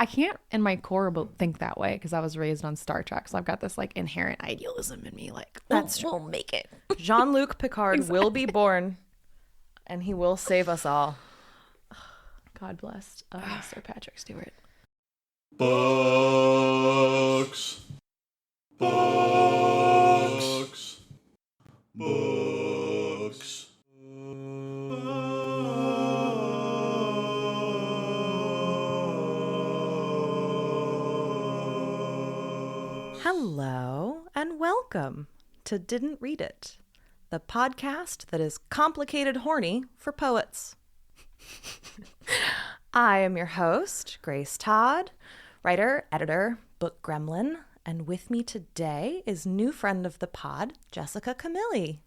I can't in my core think that way because I was raised on Star Trek. So I've got this like inherent idealism in me. Like, we'll make it. Jean-Luc Picard will be born and he will save us all. God bless Sir Patrick Stewart. Books. Books. Books. Hello and welcome to Didn't Read It, the podcast that is complicated horny for poets. I am your host, Grace Todd, writer, editor, book gremlin, and with me today is new friend of the pod, Jessica Camilli.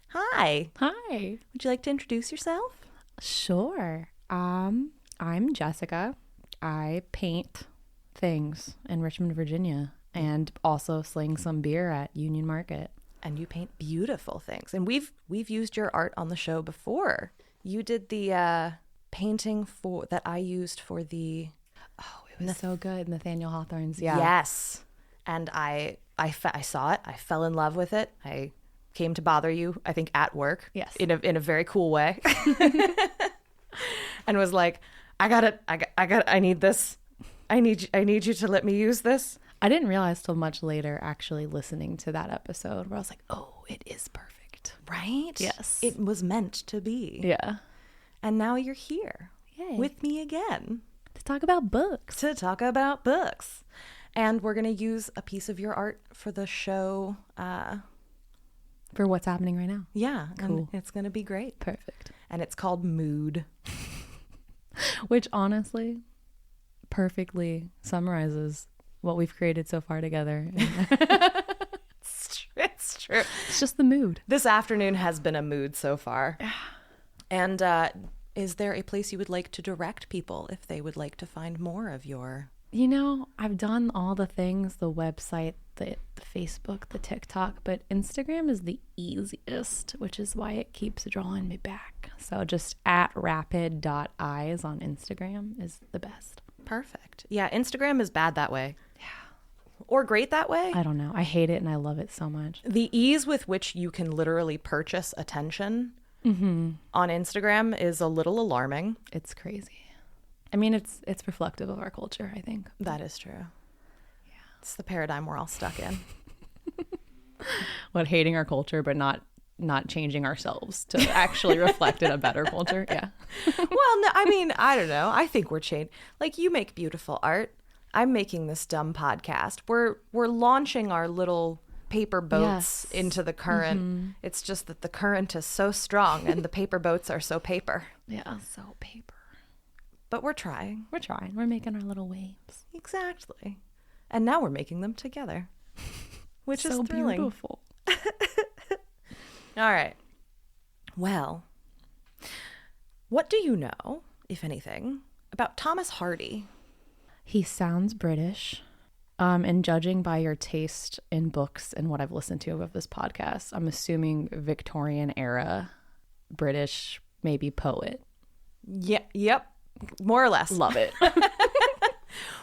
Hi. Hi. Would you like to introduce yourself? Sure. I'm Jessica. I paint things in Richmond, Virginia, and also sling some beer at Union Market. And you paint beautiful things. And we've used your art on the show before. You did the painting that I used for the... Oh, it was so good. Nathaniel Hawthorne's. Yeah. Yes. And I saw it. I fell in love with it. I came to bother you, I think, at work. Yes. In a very cool way. And was like, I need this. I need you to let me use this. I didn't realize till much later actually listening to that episode where I was like, oh, it is perfect. Right? Yes. It was meant to be. Yeah. And now you're here. Yay. With me again. To talk about books. And we're going to use a piece of your art for the show. For what's happening right now. Yeah. Cool. And it's going to be great. Perfect. And it's called Mood. Which honestly perfectly summarizes what we've created so far together. It's true. It's just the mood. This afternoon has been a mood so far. And is there a place you would like to direct people if they would like to find more of your... You know, I've done all the things, the website, the Facebook, the TikTok, but Instagram is the easiest, which is why it keeps drawing me back. So just at rapid.eyes on Instagram is the best. Perfect. Yeah, Instagram is bad that way. Yeah. Or great that way. I don't know. I hate it and I love it so much. The ease with which you can literally purchase attention on Instagram is a little alarming. It's crazy. I mean, it's reflective of our culture, I think. That is true. Yeah. It's the paradigm we're all stuck in. What, hating our culture but not changing ourselves to actually reflect in a better culture? Yeah. Well, no, I mean, I don't know. I think we're changed. Like, you make beautiful art. I'm making this dumb podcast. We're launching our little paper boats into the current. It's just that the current is so strong and the paper boats are so paper. Yeah, so paper. But we're trying. We're making our little waves. Exactly. And now we're making them together, which is so thrilling. Beautiful. All right. Well, what do you know, if anything, about Thomas Hardy? He sounds British. And judging by your taste in books and what I've listened to of this podcast, I'm assuming Victorian era British, maybe poet. Yeah. Yep. More or less. Love it.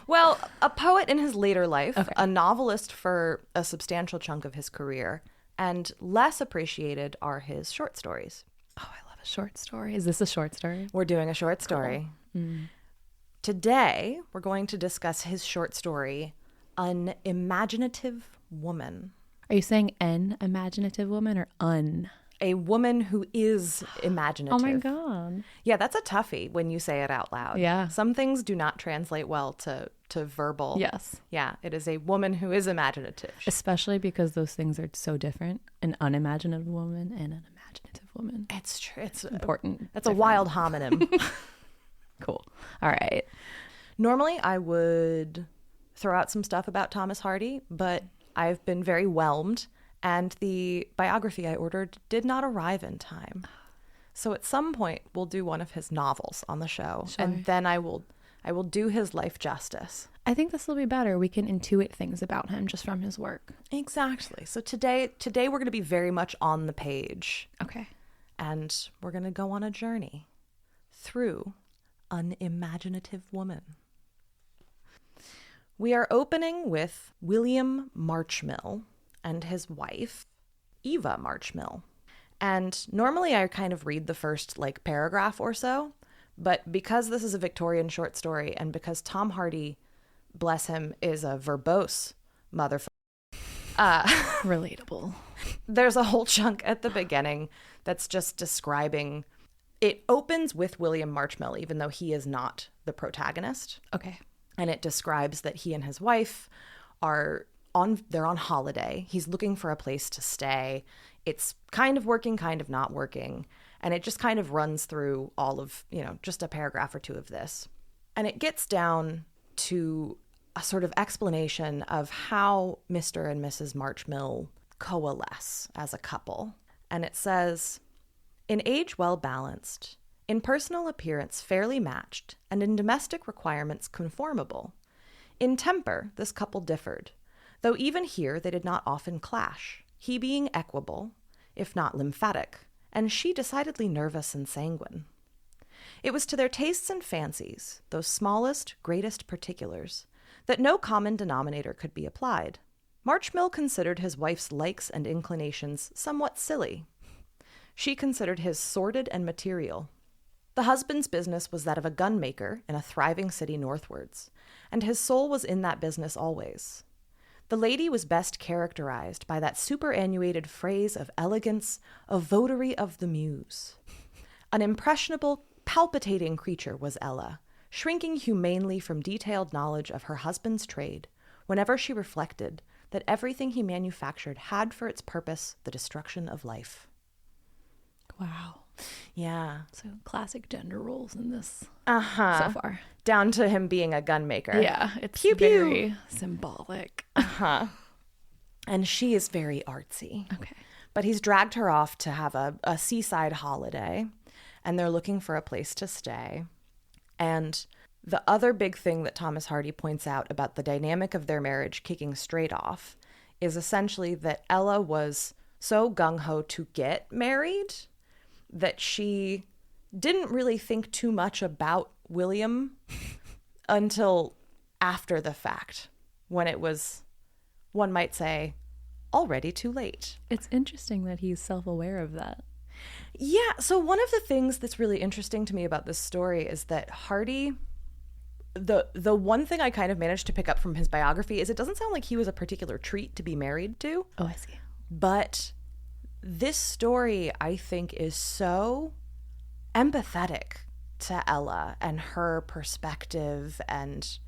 Well, a poet in his later life, okay. A novelist for a substantial chunk of his career, and less appreciated are his short stories. Oh, I love a short story. Is this a short story? We're doing a short story. Cool. Today, we're going to discuss his short story, An Imaginative Woman. Are you saying an imaginative woman or un? A woman who is imaginative. Oh my God. Yeah, that's a toughie when you say it out loud. Yeah. Some things do not translate well to verbal. Yes. Yeah, it is a woman who is imaginative. Especially because those things are so different. An unimaginative woman and an imaginative woman. It's true. It's important. That's a wild homonym. Cool. All right. Normally, I would throw out some stuff about Thomas Hardy, but I've been very whelmed. And the biography I ordered did not arrive in time. So at some point, we'll do one of his novels on the show. Sure. And then I will do his life justice. I think this will be better. We can intuit things about him just from his work. Exactly. So today we're going to be very much on the page. Okay. And we're going to go on a journey through An Imaginative Woman. We are opening with William Marchmill and his wife, Eva Marchmill. And normally I kind of read the first paragraph or so, but because this is a Victorian short story and because Tom Hardy, bless him, is a verbose motherfucker. Relatable. There's a whole chunk at the beginning that's just describing. It opens with William Marchmill, even though he is not the protagonist. Okay. And it describes that he and his wife they're on holiday. He's looking for a place to stay. It's kind of working, kind of not working. And it just kind of runs through all of, just a paragraph or two of this. And it gets down to a sort of explanation of how Mr. and Mrs. Marchmill coalesce as a couple. And it says, in age well balanced, in personal appearance fairly matched, and in domestic requirements conformable. In temper, this couple differed, though even here they did not often clash, he being equable, if not lymphatic, and she decidedly nervous and sanguine. It was to their tastes and fancies, those smallest, greatest particulars, that no common denominator could be applied. Marchmill considered his wife's likes and inclinations somewhat silly. She considered his sordid and material. The husband's business was that of a gunmaker in a thriving city northwards, and his soul was in that business always. The lady was best characterized by that superannuated phrase of elegance, a votary of the muse. An impressionable, palpitating creature was Ella, shrinking humanely from detailed knowledge of her husband's trade, whenever she reflected that everything he manufactured had for its purpose the destruction of life. Wow. Yeah. So classic gender roles in this so far. Down to him being a gunmaker. Yeah, it's Pew, pew. very symbolic. And she is very artsy. Okay. But he's dragged her off to have a seaside holiday, and they're looking for a place to stay. And the other big thing that Thomas Hardy points out about the dynamic of their marriage kicking straight off is essentially that Ella was so gung-ho to get married that she didn't really think too much about William until after the fact, when it was, one might say, already too late. It's interesting that he's self-aware of that. Yeah, so one of the things that's really interesting to me about this story is that Hardy, the one thing I kind of managed to pick up from his biography is it doesn't sound like he was a particular treat to be married to. Oh, I see. But this story, I think, is so empathetic to Ella and her perspective. And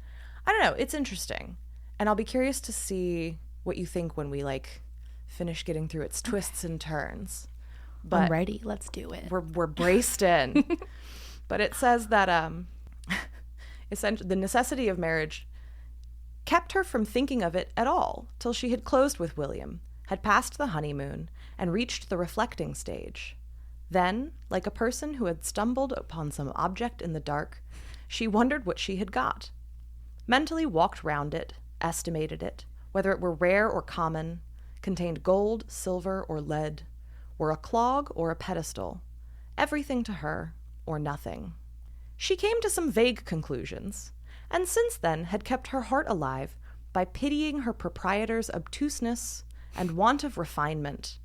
I don't know, it's interesting. And I'll be curious to see what you think when we finish getting through its twists and turns. But I'm ready. Let's do it. We're braced in. But it says that essentially the necessity of marriage kept her from thinking of it at all till she had closed with William, had passed the honeymoon, and reached the reflecting stage. Then, like a person who had stumbled upon some object in the dark, she wondered what she had got. Mentally walked round it, estimated it, whether it were rare or common, contained gold, silver, or lead, were a clog or a pedestal, everything to her or nothing. She came to some vague conclusions, and since then had kept her heart alive by pitying her proprietor's obtuseness and want of refinement,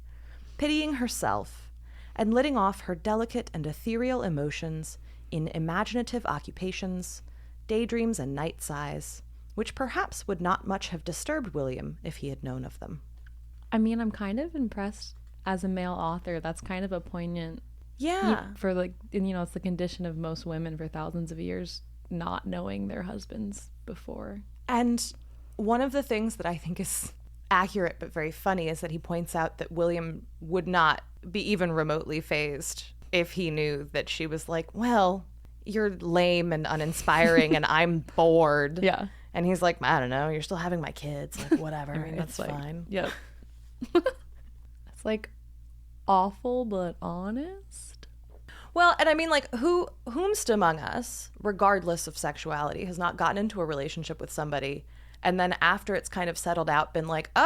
pitying herself, and letting off her delicate and ethereal emotions in imaginative occupations, daydreams and night sighs, which perhaps would not much have disturbed William if he had known of them. I mean, I'm kind of impressed as a male author. That's kind of a poignant, for it's the condition of most women for thousands of years not knowing their husbands before. And one of the things that I think is accurate but very funny is that he points out that William would not be even remotely fazed if he knew that she was like, well, you're lame and uninspiring and I'm bored. Yeah. And he's like, I don't know, you're still having my kids, whatever. I mean, it's fine. Yep. It's awful but honest. Well, and I mean, whomst among us, regardless of sexuality, has not gotten into a relationship with somebody and then after it's kind of settled out been like, oh,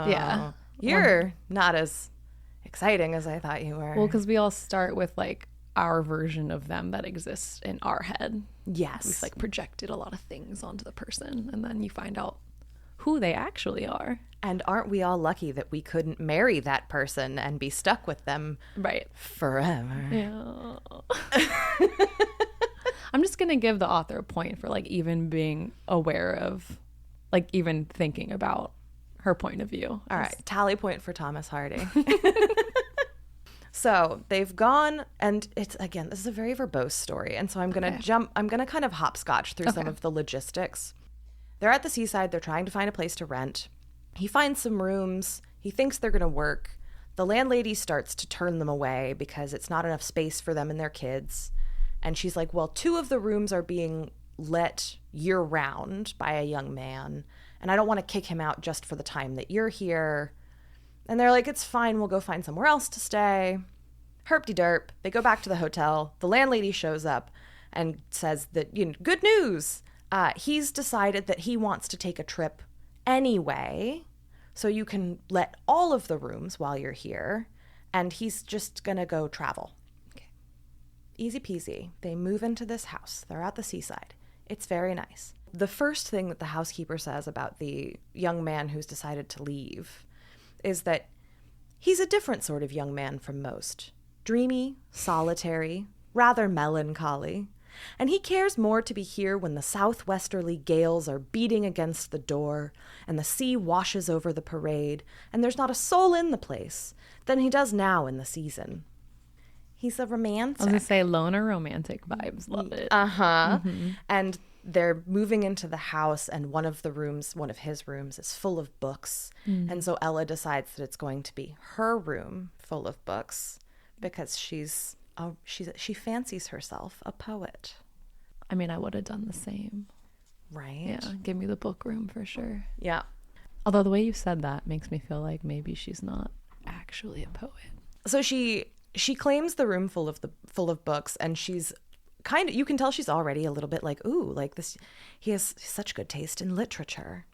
yeah, you're not as exciting as I thought you were. Well, because we all start with our version of them that exists in our head. Yes. We've like projected a lot of things onto the person, and then you find out who they actually are. And aren't we all lucky that we couldn't marry that person and be stuck with them Right. forever? Yeah. I'm just going to give the author a point for like even being aware of, like even thinking about her point of view. All right. Tally point for Thomas Hardy. So they've gone, and it's, again, this is a very verbose story. And so I'm going to kind of hopscotch through some of the logistics. They're at the seaside. They're trying to find a place to rent. He finds some rooms. He thinks they're going to work. The landlady starts to turn them away because it's not enough space for them and their kids. And she's like, well, 2 of the rooms are being let year round by a young man, and I don't want to kick him out just for the time that you're here. And they're like, it's fine. We'll go find somewhere else to stay. Herp-de-derp. They go back to the hotel. The landlady shows up and says that, good news. He's decided that he wants to take a trip anyway, so you can let all of the rooms while you're here, and he's just gonna go travel. Okay. Easy peasy. They move into this house. They're at the seaside. It's very nice. The first thing that the housekeeper says about the young man who's decided to leave is that he's a different sort of young man from most. Dreamy, solitary, rather melancholy. And he cares more to be here when the southwesterly gales are beating against the door and the sea washes over the parade and there's not a soul in the place than he does now in the season. He's a romantic. I was going to say loner romantic vibes. Love it. Uh-huh. Mm-hmm. And they're moving into the house, and one of his rooms is full of books. Mm. And so Ella decides that it's going to be her room full of books because she fancies herself a poet. I mean, I would have done the same. Right? Yeah, give me the book room for sure. Yeah. Although the way you said that makes me feel like maybe she's not actually a poet. So she claims the room full of books, and she's kind of, you can tell she's already a little bit like, ooh, like this, he has such good taste in literature.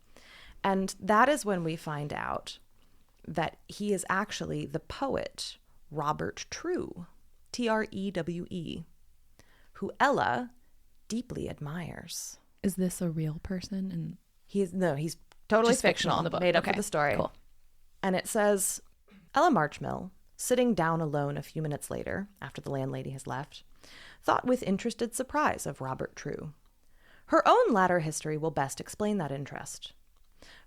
And that is when we find out that he is actually the poet Robert True, Trewe, who Ella deeply admires. Is this a real person? And he's totally just fictional in the book. Made up Okay, for the story. Cool. And it says, Ella Marchmill, sitting down alone a few minutes later, after the landlady has left, thought with interested surprise of Robert True. Her own latter history will best explain that interest.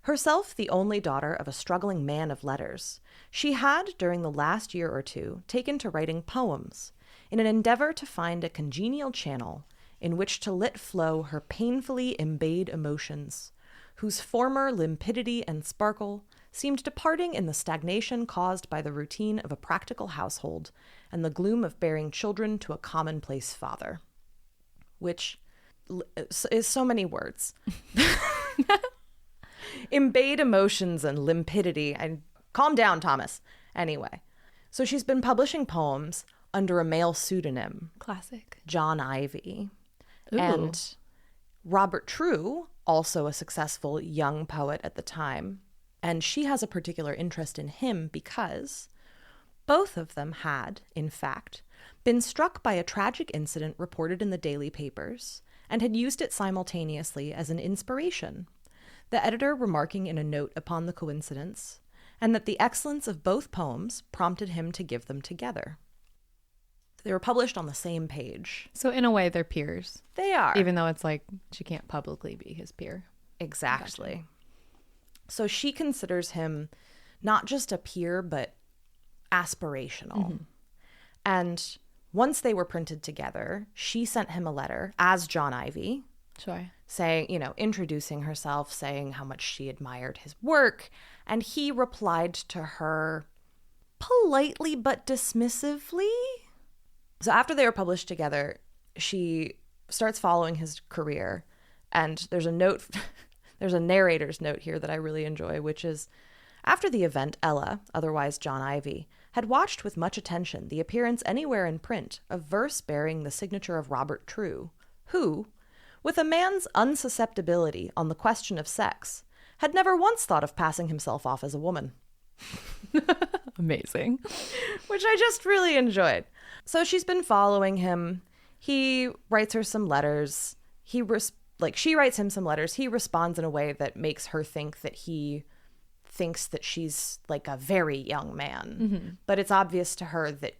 Herself the only daughter of a struggling man of letters, she had, during the last year or two, taken to writing poems, in an endeavor to find a congenial channel in which to let flow her painfully embayed emotions, whose former limpidity and sparkle seemed departing in the stagnation caused by the routine of a practical household and the gloom of bearing children to a commonplace father. Which is so many words. Embayed emotions and limpidity. Calm down, Thomas. Anyway, so she's been publishing poems under a male pseudonym. Classic. John Ivy. Ooh. And Robert True, also a successful young poet at the time. And she has a particular interest in him because both of them had, in fact, been struck by a tragic incident reported in the daily papers and had used it simultaneously as an inspiration, the editor remarking in a note upon the coincidence, and that the excellence of both poems prompted him to give them together. They were published on the same page. So in a way, they're peers. They are. Even though it's like she can't publicly be his peer. Exactly. Gotcha. So she considers him not just a peer, but aspirational. Mm-hmm. And once they were printed together, she sent him a letter as John Ivy. Sure. Saying, introducing herself, saying how much she admired his work. And he replied to her politely but dismissively. So after they were published together, she starts following his career. And there's a note, there's a narrator's note here that I really enjoy, which is, after the event, Ella, otherwise John Ivy, had watched with much attention the appearance anywhere in print of verse bearing the signature of Robert True, who, with a man's unsusceptibility on the question of sex, had never once thought of passing himself off as a woman. Amazing. Which I just really enjoyed. So she's been following him. He writes her some letters. She writes him some letters. He responds in a way that makes her think that he thinks that she's like a very young man. But it's obvious to her that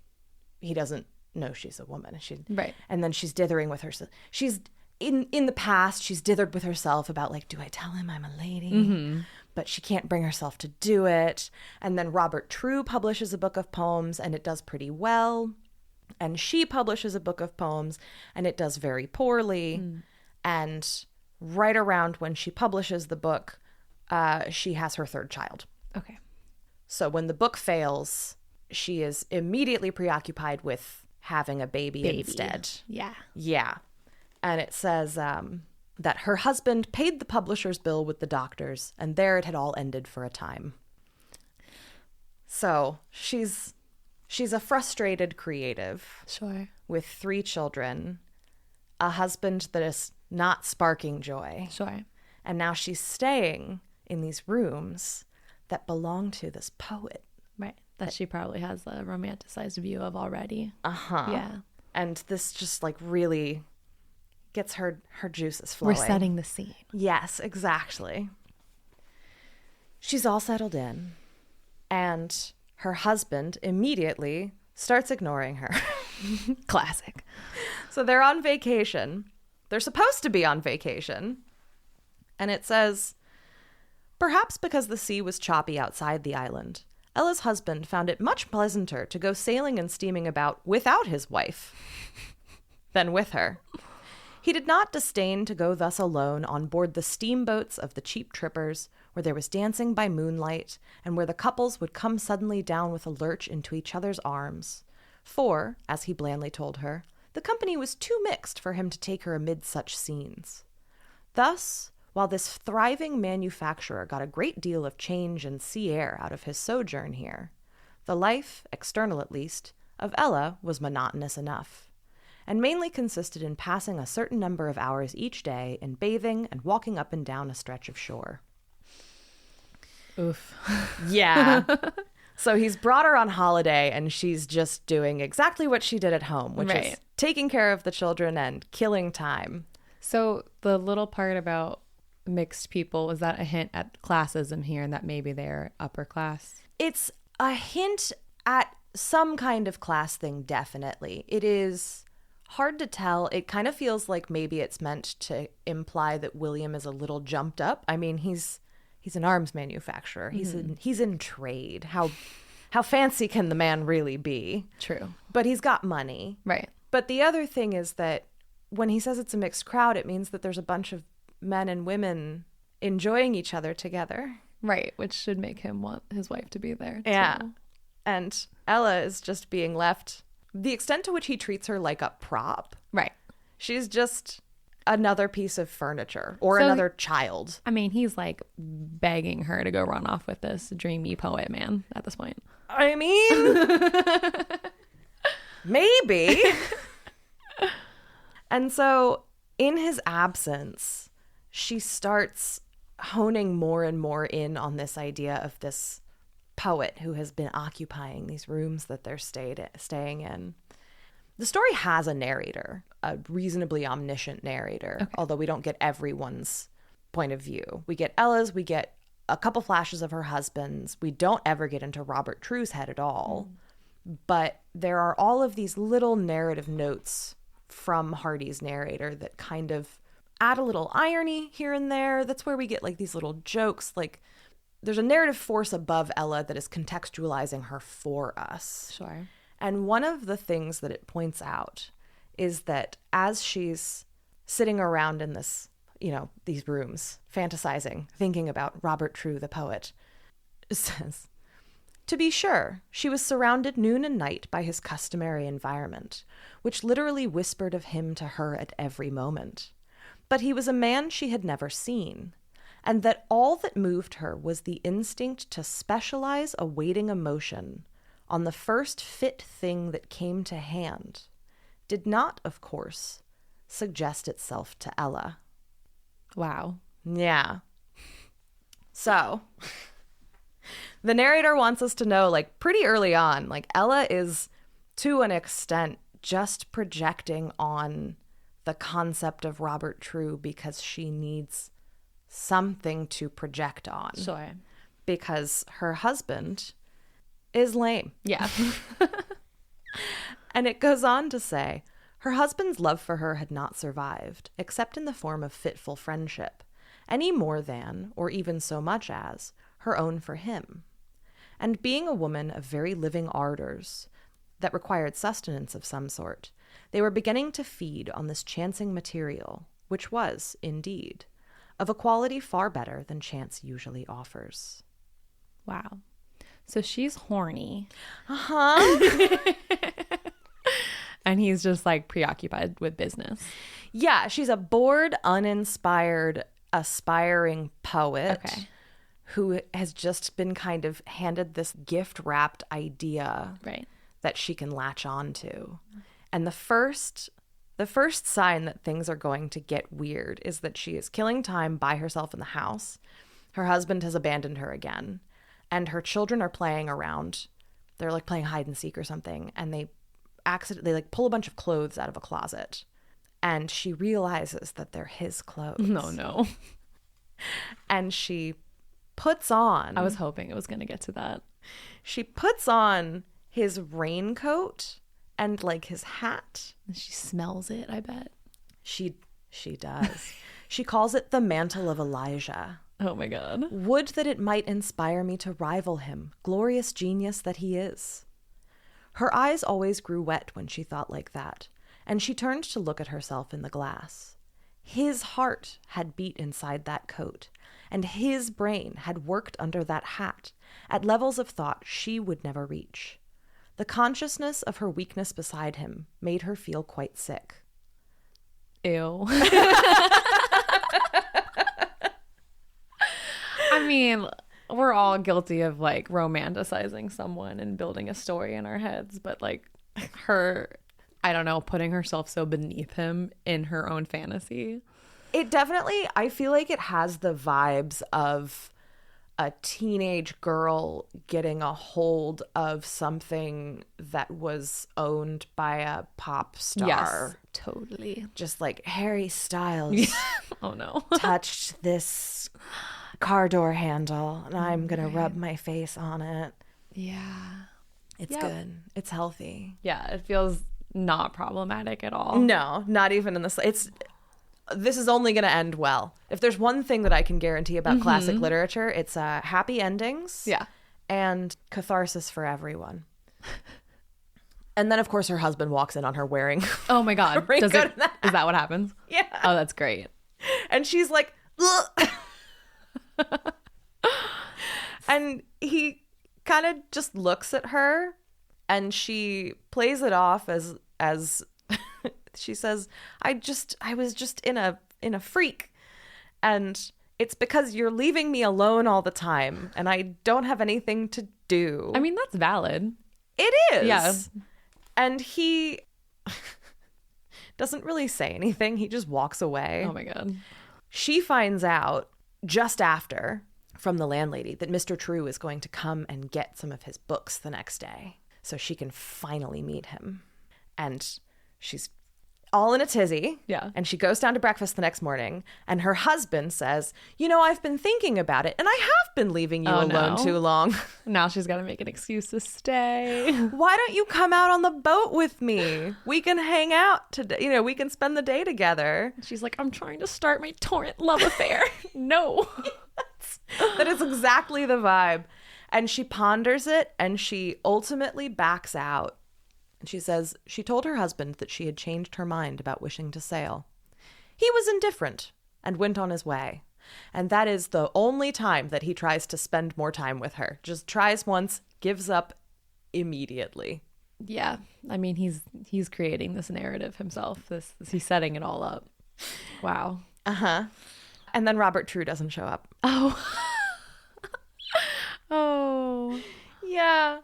he doesn't know she's a woman. Right. And then she's dithering with herself. She's in the past, she's dithered with herself about like, do I tell him I'm a lady? But she can't bring herself to do it. And then Robert True publishes a book of poems and it does pretty well. And she publishes a book of poems and it does very poorly. And right around when she publishes the book, she has her third child. Okay. So when the book fails, she is immediately preoccupied with having a baby instead. Yeah. Yeah. And it says that her husband paid the publisher's bill with the doctors, and there it had all ended for a time. So she's a frustrated creative. Sure. With 3 children, a husband that is not sparking joy. Sure. And now she's staying in these rooms that belong to this poet. Right. That she probably has a romanticized view of already. Uh-huh. Yeah. And this just like really gets her juices flowing. We're setting the scene. Yes, exactly. She's all settled in, and her husband immediately starts ignoring her. Classic. So they're on vacation. They're supposed to be on vacation. And it says, perhaps because the sea was choppy outside the island, Ella's husband found it much pleasanter to go sailing and steaming about without his wife than with her. He did not disdain to go thus alone on board the steamboats of the cheap trippers, where there was dancing by moonlight, and where the couples would come suddenly down with a lurch into each other's arms. For, as he blandly told her, the company was too mixed for him to take her amid such scenes. Thus, while this thriving manufacturer got a great deal of change and sea air out of his sojourn here, the life, external at least, of Ella was monotonous enough, and mainly consisted in passing a certain number of hours each day in bathing and walking up and down a stretch of shore. Oof. Yeah. So he's brought her on holiday and she's just doing exactly what she did at home, which is taking care of the children and killing time. So the little part about mixed people, is that a hint at classism here and that maybe they're upper class? It's a hint at some kind of class thing, definitely. It is hard to tell. It kind of feels like maybe it's meant to imply that William is a little jumped up. I mean, he's an arms manufacturer. He's in trade. How fancy can the man really be? True. But he's got money. Right. But the other thing is that when he says it's a mixed crowd, it means that there's a bunch of men and women enjoying each other together. Right, which should make him want his wife to be there. Yeah. Too. And Ella is just being left, the extent to which he treats her like a prop. Right. She's just another piece of furniture or another child. I mean, he's like begging her to go run off with this dreamy poet man at this point. I mean, maybe. And so in his absence, she starts honing more and more in on this idea of this poet who has been occupying these rooms that they're staying in. The story has a narrator, a reasonably omniscient narrator, although we don't get everyone's point of view. We get Ella's, we get a couple flashes of her husband's. We don't ever get into Robert True's head at all. But there are all of these little narrative notes from Hardy's narrator that kind of add a little irony here and there. That's where we get like these little jokes. Like there's a narrative force above Ella that is contextualizing her for us. Sure. And one of the things that it points out is that as she's sitting around in this, these rooms, fantasizing, thinking about Robert True, the poet, it says, to be sure, she was surrounded noon and night by his customary environment, which literally whispered of him to her at every moment. But he was a man she had never seen, and that all that moved her was the instinct to specialize a waiting emotion on the first fit thing that came to hand, did not, of course, suggest itself to Ella. Wow. Yeah. So, the narrator wants us to know, like, pretty early on, like, Ella is, to an extent, just projecting on the concept of Robert True because she needs something to project on. Sure. Because her husband is lame. Yeah. And it goes on to say, her husband's love for her had not survived, except in the form of fitful friendship, any more than, or even so much as, her own for him. And being a woman of very living ardors that required sustenance of some sort, they were beginning to feed on this chancing material, which was, indeed, of a quality far better than chance usually offers. Wow. So she's horny. Uh-huh. And he's just like preoccupied with business. Yeah, she's a bored, uninspired, aspiring poet who has just been kind of handed this gift-wrapped idea that she can latch on to. And the first sign that things are going to get weird is that she is killing time by herself in the house. Her husband has abandoned her again. And her children are playing around. They're like playing hide and seek or something. And they like pull a bunch of clothes out of a closet. And she realizes that they're his clothes. No. And she puts on. I was hoping it was going to get to that. She puts on his raincoat and like his hat. She smells it, I bet. She does. She calls it the mantle of Elijah. Oh my God. Would that it might inspire me to rival him, glorious genius that he is. Her eyes always grew wet when she thought like that, and she turned to look at herself in the glass. His heart had beat inside that coat, and his brain had worked under that hat at levels of thought she would never reach. The consciousness of her weakness beside him made her feel quite sick. Ew. I mean, we're all guilty of like romanticizing someone and building a story in our heads, but like her, I don't know, putting herself so beneath him in her own fantasy. It definitely, I feel like it has the vibes of a teenage girl getting a hold of something that was owned by a pop star. Yes, totally. Just like Harry Styles. Oh no. touched this car door handle and I'm gonna rub my face on it. Yeah. It's good. It's healthy. Yeah, it feels not problematic at all. No, not even in this. This is only gonna end well. If there's one thing that I can guarantee about classic literature, it's happy endings. Yeah. And catharsis for everyone. And then, of course, her husband walks in on her wearing. Oh my God. Is that what happens? Yeah. Oh, that's great. And she's like, ugh. And he kind of just looks at her and she plays it off as she says, I was just in a freak, and it's because you're leaving me alone all the time and I don't have anything to do. I mean, that's valid. It is. Yeah. And he doesn't really say anything. He just walks away. Oh my God. She finds out just after from the landlady that Mr. True is going to come and get some of his books the next day so she can finally meet him. And she's all in a tizzy. Yeah. And she goes down to breakfast the next morning and her husband says, you know, I've been thinking about it and I have been leaving you alone too long. Now she's got to make an excuse to stay. Why don't you come out on the boat with me? We can hang out today. You know, we can spend the day together. She's like, I'm trying to start my torrent love affair. No. That is exactly the vibe. And she ponders it and she ultimately backs out. And she says she told her husband that she had changed her mind about wishing to sail. He was indifferent and went on his way. And that is the only time that he tries to spend more time with her. Just tries once, gives up immediately. Yeah. I mean, he's creating this narrative himself. He's setting it all up. Wow. Uh-huh. And then Robert True doesn't show up. Oh. Oh. Yeah.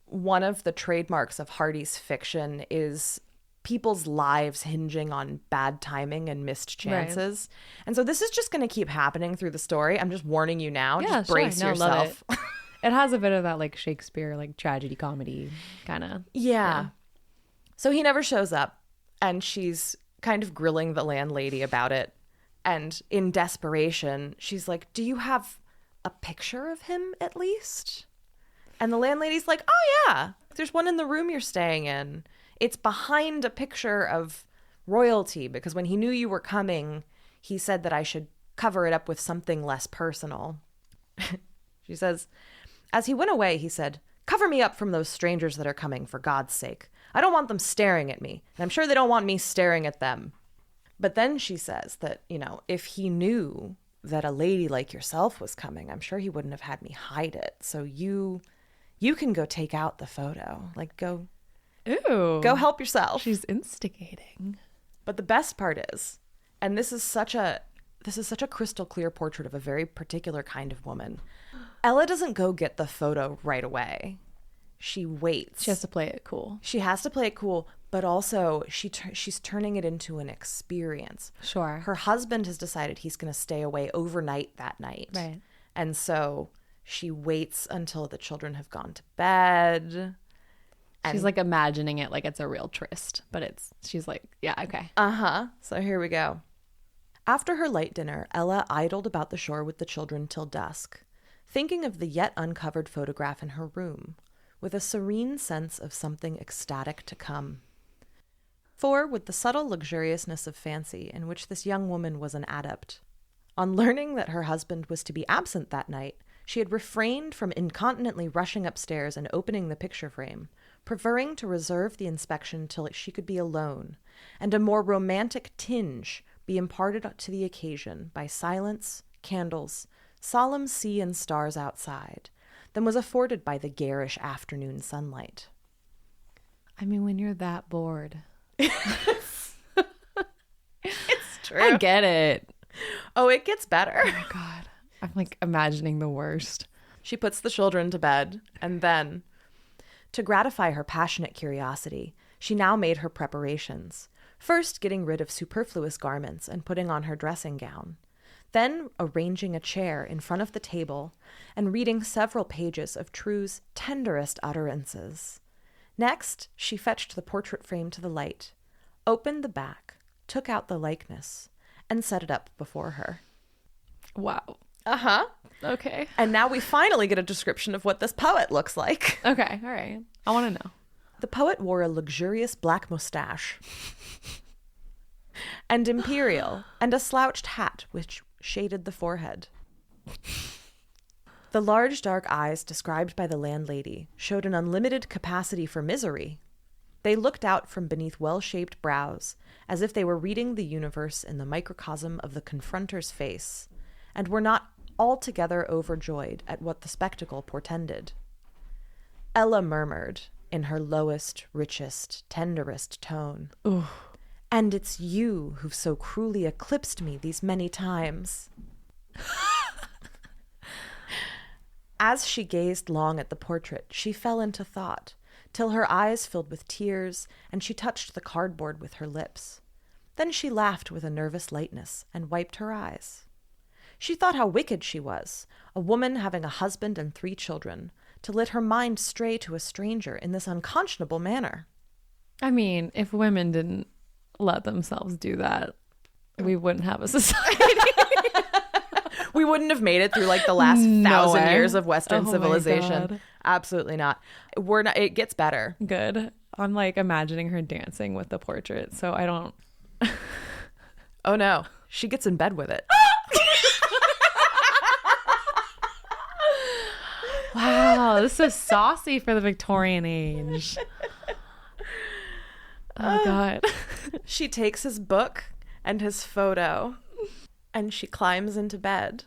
One of the trademarks of Hardy's fiction is people's lives hinging on bad timing and missed chances. Right. And so this is just going to keep happening through the story. I'm just warning you now. Yeah, just brace yourself. Love it. It has a bit of that like Shakespeare, like tragedy comedy kind of. Yeah. So he never shows up, and she's kind of grilling the landlady about it. And in desperation, she's like, do you have a picture of him at least? And the landlady's like, oh yeah, there's one in the room you're staying in. It's behind a picture of royalty, because when he knew you were coming, he said that I should cover it up with something less personal. She says, as he went away, he said, cover me up from those strangers that are coming, for God's sake. I don't want them staring at me, and I'm sure they don't want me staring at them. But then she says that, you know, if he knew that a lady like yourself was coming, I'm sure he wouldn't have had me hide it. So you can go take out the photo. Like, go help yourself. She's instigating. But the best part is, and this is such a crystal clear portrait of a very particular kind of woman. Ella doesn't go get the photo right away. She waits. She has to play it cool. She has to play it cool, but also she's turning it into an experience. Sure. Her husband has decided he's going to stay away overnight that night. Right. And so she waits until the children have gone to bed. She's like imagining it like it's a real tryst, but she's like, yeah, okay. So here we go. After her light dinner, Ella idled about the shore with the children till dusk, thinking of the yet uncovered photograph in her room, with a serene sense of something ecstatic to come. For, with the subtle luxuriousness of fancy in which this young woman was an adept, on learning that her husband was to be absent that night, she had refrained from incontinently rushing upstairs and opening the picture frame, preferring to reserve the inspection till she could be alone, and a more romantic tinge be imparted to the occasion by silence, candles, solemn sea and stars outside, than was afforded by the garish afternoon sunlight. I mean, when you're that bored. It's true. I get it. Oh, it gets better. Oh, God. I'm like imagining the worst. She puts the children to bed, and then, to gratify her passionate curiosity, she now made her preparations, first getting rid of superfluous garments and putting on her dressing gown, then arranging a chair in front of the table and reading several pages of True's tenderest utterances. Next, she fetched the portrait frame to the light, opened the back, took out the likeness, and set it up before her. Wow. Okay. And now we finally get a description of what this poet looks like. Okay, all right. I want to know. The poet wore a luxurious black mustache and imperial, and a slouched hat which shaded the forehead. The large dark eyes described by the landlady showed an unlimited capacity for misery. They looked out from beneath well-shaped brows, as if they were reading the universe in the microcosm of the confronter's face, and were not altogether overjoyed at what the spectacle portended. Ella murmured, in her lowest, richest, tenderest tone, Ooh. "And it's you who've so cruelly eclipsed me these many times." As she gazed long at the portrait, she fell into thought, till her eyes filled with tears, and she touched the cardboard with her lips. Then she laughed with a nervous lightness, and wiped her eyes. She thought how wicked she was, a woman having a husband and 3 children, to let her mind stray to a stranger in this unconscionable manner. I mean, if women didn't let themselves do that, we wouldn't have a society. We wouldn't have made it through like the last 1,000 years of Western civilization. Absolutely not. We're not. It gets better. Good. I'm like imagining her dancing with the portrait, so I don't. Oh no, she gets in bed with it. Wow, this is saucy for the Victorian age. Oh God. She takes his book and his photo, and she climbs into bed,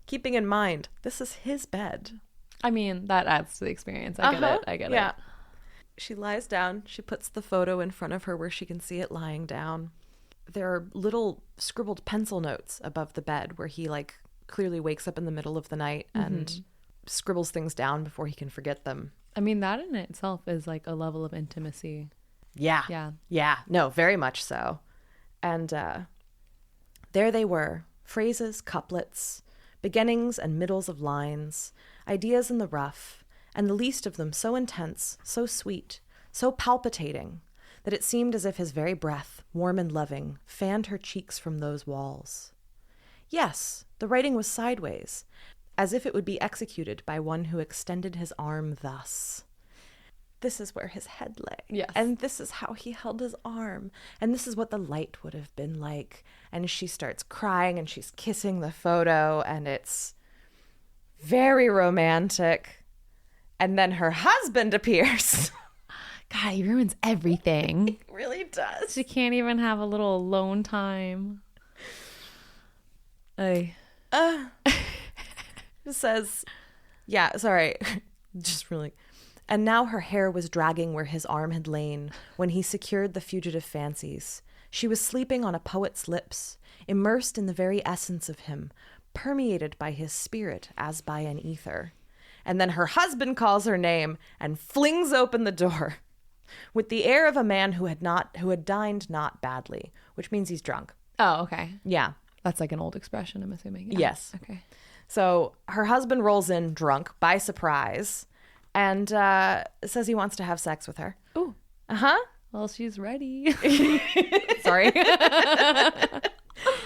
keeping in mind this is his bed. I mean, that adds to the experience. I get it. She lies down. She puts the photo in front of her where she can see it lying down. There are little scribbled pencil notes above the bed where he like clearly wakes up in the middle of the night and scribbles things down before he can forget them. I mean, that in itself is like a level of intimacy. Yeah. No, very much so. And there they were, phrases, couplets, beginnings and middles of lines, ideas in the rough, and the least of them so intense, so sweet, so palpitating, that it seemed as if his very breath, warm and loving, fanned her cheeks from those walls. Yes, the writing was sideways, as if it would be executed by one who extended his arm thus. This is where his head lay. Yes. And this is how he held his arm. And this is what the light would have been like. And she starts crying and she's kissing the photo and it's very romantic. And then her husband appears. God, he ruins everything. He really does. She can't even have a little alone time. It says, yeah, sorry. Just really. And now her hair was dragging where his arm had lain when he secured the fugitive fancies. She was sleeping on a poet's lips, immersed in the very essence of him, permeated by his spirit as by an ether. And then her husband calls her name and flings open the door with the air of a man who had dined not badly, which means he's drunk. Oh, okay. Yeah. That's like an old expression, I'm assuming. Yeah. Yes. Okay. So her husband rolls in drunk by surprise and says he wants to have sex with her. Ooh. Uh-huh. Well, she's ready. Sorry.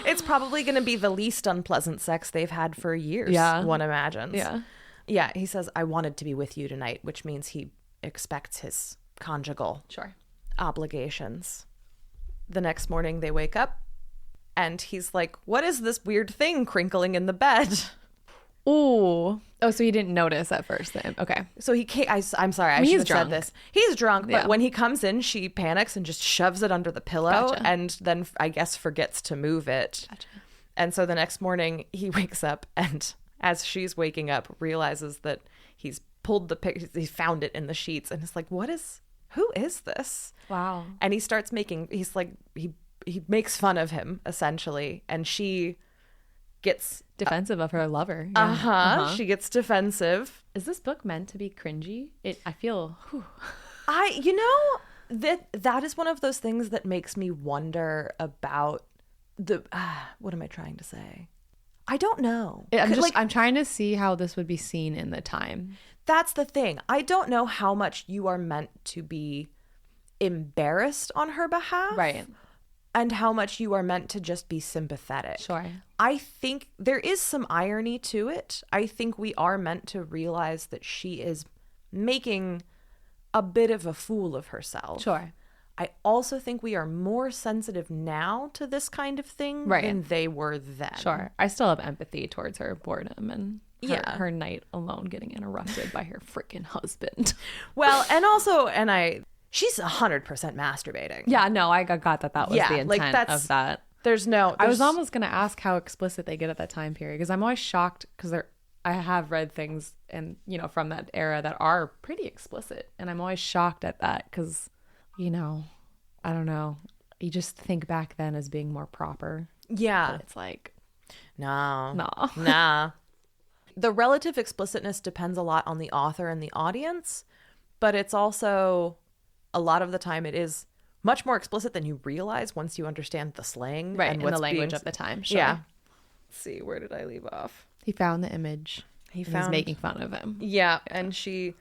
It's probably going to be the least unpleasant sex they've had for years, Yeah. one imagines. Yeah. Yeah, he says, I wanted to be with you tonight, which means he expects his conjugal Sure. obligations. The next morning they wake up and he's like, what is this weird thing crinkling in the bed? Ooh. Oh, so he didn't notice at first then. Okay. So he can't, I'm sorry, I mean, should he's have drunk. said this. He's drunk, but Yeah. when he comes in, she panics and just shoves it under the pillow Gotcha. and then I guess forgets to move it. Gotcha. And so the next morning he wakes up and as she's waking up, realizes that he's pulled the picture, he found it in the sheets and it's like, who is this? Wow. And he starts he's like, he makes fun of him essentially. And she gets Defensive of her lover. Yeah. she gets defensive. Is this book meant to be cringy? I feel, whew. That is one of those things that makes me wonder about what am I trying to say? I don't know. I'm trying to see how this would be seen in the time. That's the thing. I don't know how much you are meant to be embarrassed on her behalf. Right. And how much you are meant to just be sympathetic. Sure. I think there is some irony to it. I think we are meant to realize that she is making a bit of a fool of herself. Sure. I also think we are more sensitive now to this kind of thing than they were then. Sure. I still have empathy towards her boredom and Yeah. her night alone getting interrupted by her freaking husband. Well, and also, she's 100% masturbating. Yeah, no, I got that was the intent of that. I was almost going to ask how explicit they get at that time period because I'm always shocked because I have read things and from that era that are pretty explicit and I'm always shocked at that because I don't know, you just think back then as being more proper. Yeah. But it's like nah. The relative explicitness depends a lot on the author and the audience, but it's also a lot of the time it is much more explicit than you realize once you understand the slang and the language of the time. Sure. Yeah. Let's see, where did I leave off? He found the image. He's making fun of him. Yeah, and she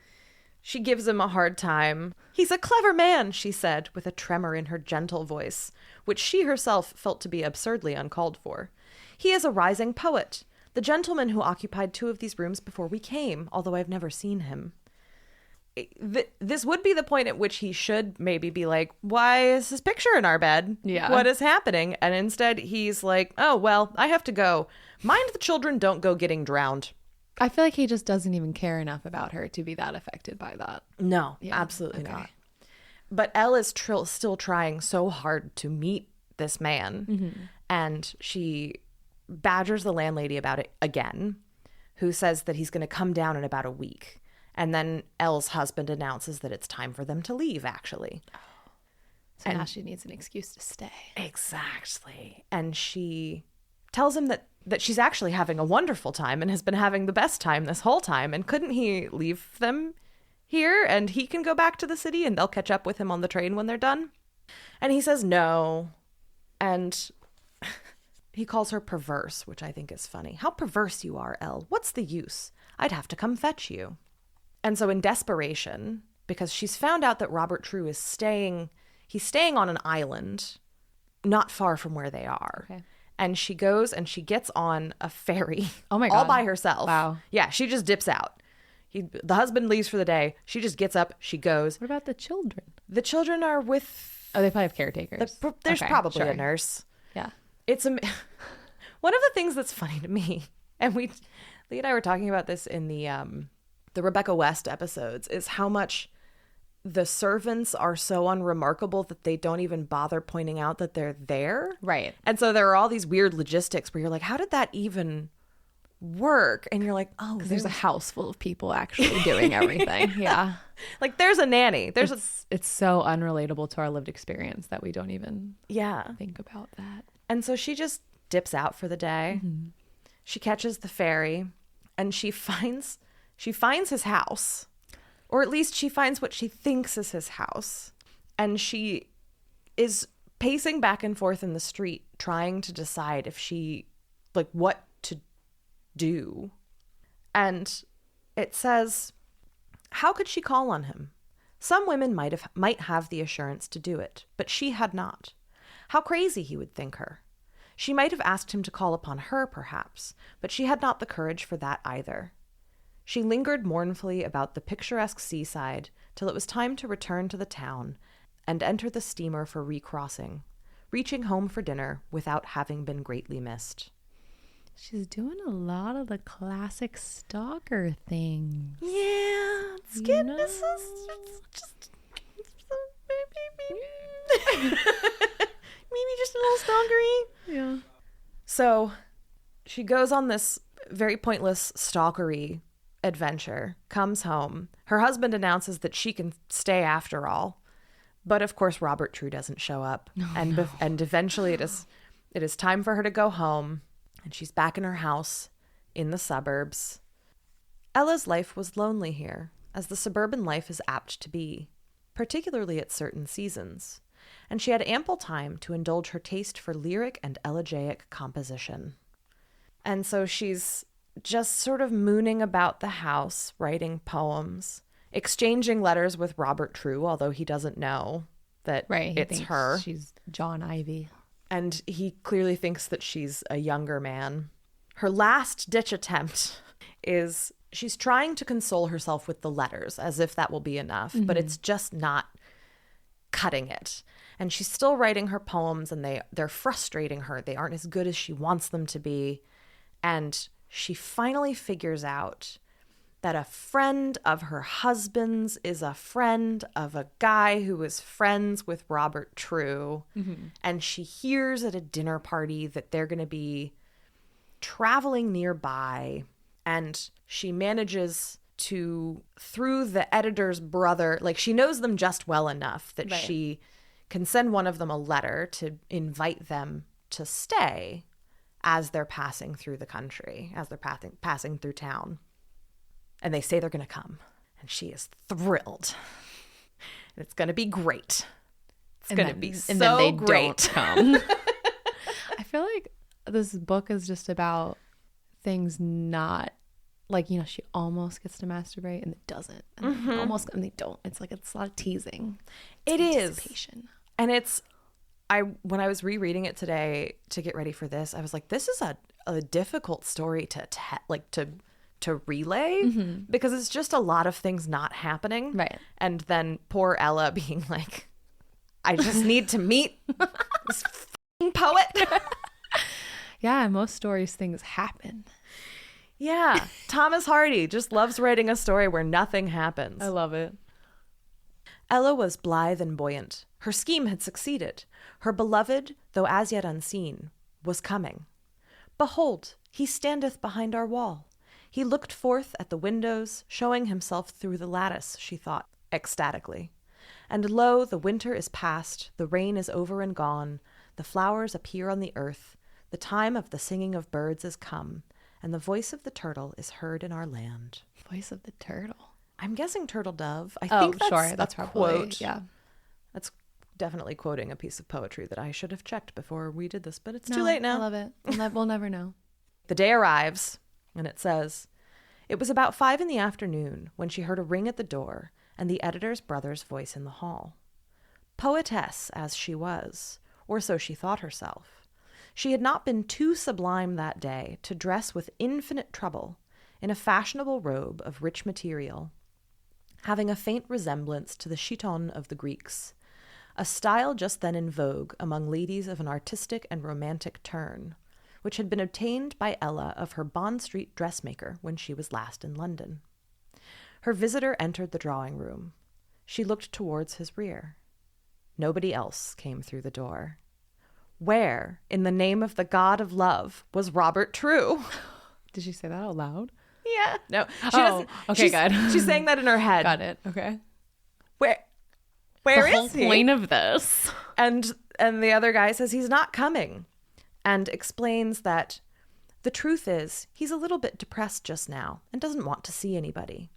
gives him a hard time. He's a clever man, she said, with a tremor in her gentle voice, which she herself felt to be absurdly uncalled for. He is a rising poet, the gentleman who occupied 2 of these rooms before we came, although I've never seen him. This would be the point at which he should maybe be like, why is his picture in our bed? Yeah. What is happening? And instead he's like, oh, well, I have to go. Mind the children don't go getting drowned. I feel like he just doesn't even care enough about her to be that affected by that. No, Yeah. absolutely Okay. not. But Elle is still trying so hard to meet this man. And she badgers the landlady about it again, who says that he's going to come down in about a week. And then Elle's husband announces that it's time for them to leave, actually. So now she needs an excuse to stay. Exactly. And she tells him that she's actually having a wonderful time and has been having the best time this whole time. And couldn't he leave them here and he can go back to the city and they'll catch up with him on the train when they're done? And he says no. And he calls her perverse, which I think is funny. How perverse you are, Elle. What's the use? I'd have to come fetch you. And so in desperation, because she's found out that Robert True is staying He's staying on an island not far from where they are. Okay. And she goes and she gets on a ferry. Oh my God. All by herself. Wow. Yeah, she just dips out. The husband leaves for the day. She just gets up. She goes. What about the children? The children are with... Oh, they probably have caretakers. There's Okay, probably sure. a nurse. Yeah. It's one of the things that's funny to me, and Lee and I were talking about this in the Rebecca West episodes, is how much the servants are so unremarkable that they don't even bother pointing out that they're there. Right. And so there are all these weird logistics where you're like, how did that even work? And you're like, oh, Because there's a house full of people actually doing everything. Yeah. like there's a nanny. It's so unrelatable to our lived experience that we don't even yeah. think about that. And so she just dips out for the day. Mm-hmm. She catches the ferry and she finds his house, or at least she finds what she thinks is his house. And she is pacing back and forth in the street trying to decide if what to do. And it says, how could she call on him? Some women might have the assurance to do it, but she had not. How crazy he would think her. She might have asked him to call upon her, perhaps, but she had not the courage for that either. She lingered mournfully about the picturesque seaside till it was time to return to the town and enter the steamer for recrossing, reaching home for dinner without having been greatly missed. She's doing a lot of the classic stalker things. Yeah, it's getting just maybe just a little stalkery. Yeah. So she goes on this very pointless stalkery adventure, comes home. Her husband announces that she can stay after all. But of course, Robert True doesn't show up. And eventually it is time for her to go home. And she's back in her house in the suburbs. Ella's life was lonely here, as the suburban life is apt to be, particularly at certain seasons. And she had ample time to indulge her taste for lyric and elegiac composition. And so she's just sort of mooning about the house, writing poems, exchanging letters with Robert True, although he doesn't know that it's her. She's John Ivy. And he clearly thinks that she's a younger man. Her last ditch attempt is she's trying to console herself with the letters, as if that will be enough, but it's just not cutting it. And she's still writing her poems, and they're frustrating her. They aren't as good as she wants them to be. And she finally figures out that a friend of her husband's is a friend of a guy who is friends with Robert True. Mm-hmm. And she hears at a dinner party that they're going to be traveling nearby. And she manages to, through the editor's brother, like she knows them just well enough that she can send one of them a letter to invite them to stay as they're passing through the country, as they're passing through town. And they say they're going to come. And she is thrilled. And it's going to be great. It's going to be so and then they great. Don't come. I feel like this book is just about things not, like, you know, she almost gets to masturbate and it doesn't. And almost, and they don't. It's like, it's a lot of teasing. It is. Anticipation. And when I was rereading it today to get ready for this, I was like, this is a difficult story to relay because it's just a lot of things not happening. Right. And then poor Ella being like, I just need to meet this f***ing poet. Yeah, in most stories, things happen. Yeah. Thomas Hardy just loves writing a story where nothing happens. I love it. Ella was blithe and buoyant. Her scheme had succeeded. Her beloved, though as yet unseen, was coming. Behold, he standeth behind our wall. He looked forth at the windows, showing himself through the lattice, she thought, ecstatically. And lo, the winter is past, the rain is over and gone, the flowers appear on the earth, the time of the singing of birds is come, and the voice of the turtle is heard in our land. Voice of the turtle. I'm guessing turtle dove. I think that's probably, quote. Yeah. That's definitely quoting a piece of poetry that I should have checked before we did this, but it's too late now. I love it. We'll never know. The day arrives, and it says, it was about 5 p.m. when she heard a ring at the door and the editor's brother's voice in the hall. Poetess as she was, or so she thought herself, she had not been too sublime that day to dress with infinite trouble in a fashionable robe of rich material, having a faint resemblance to the chiton of the Greeks, a style just then in vogue among ladies of an artistic and romantic turn, which had been obtained by Ella of her Bond Street dressmaker when she was last in London. Her visitor entered the drawing room. She looked towards his rear. Nobody else came through the door. Where, in the name of the god of love, was Robert True? Did she say that out loud? Yeah. No. Okay, good. She's saying that in her head. Got it. Okay. Where The is whole he? point of this. And the other guy says he's not coming and explains that the truth is he's a little bit depressed just now and doesn't want to see anybody.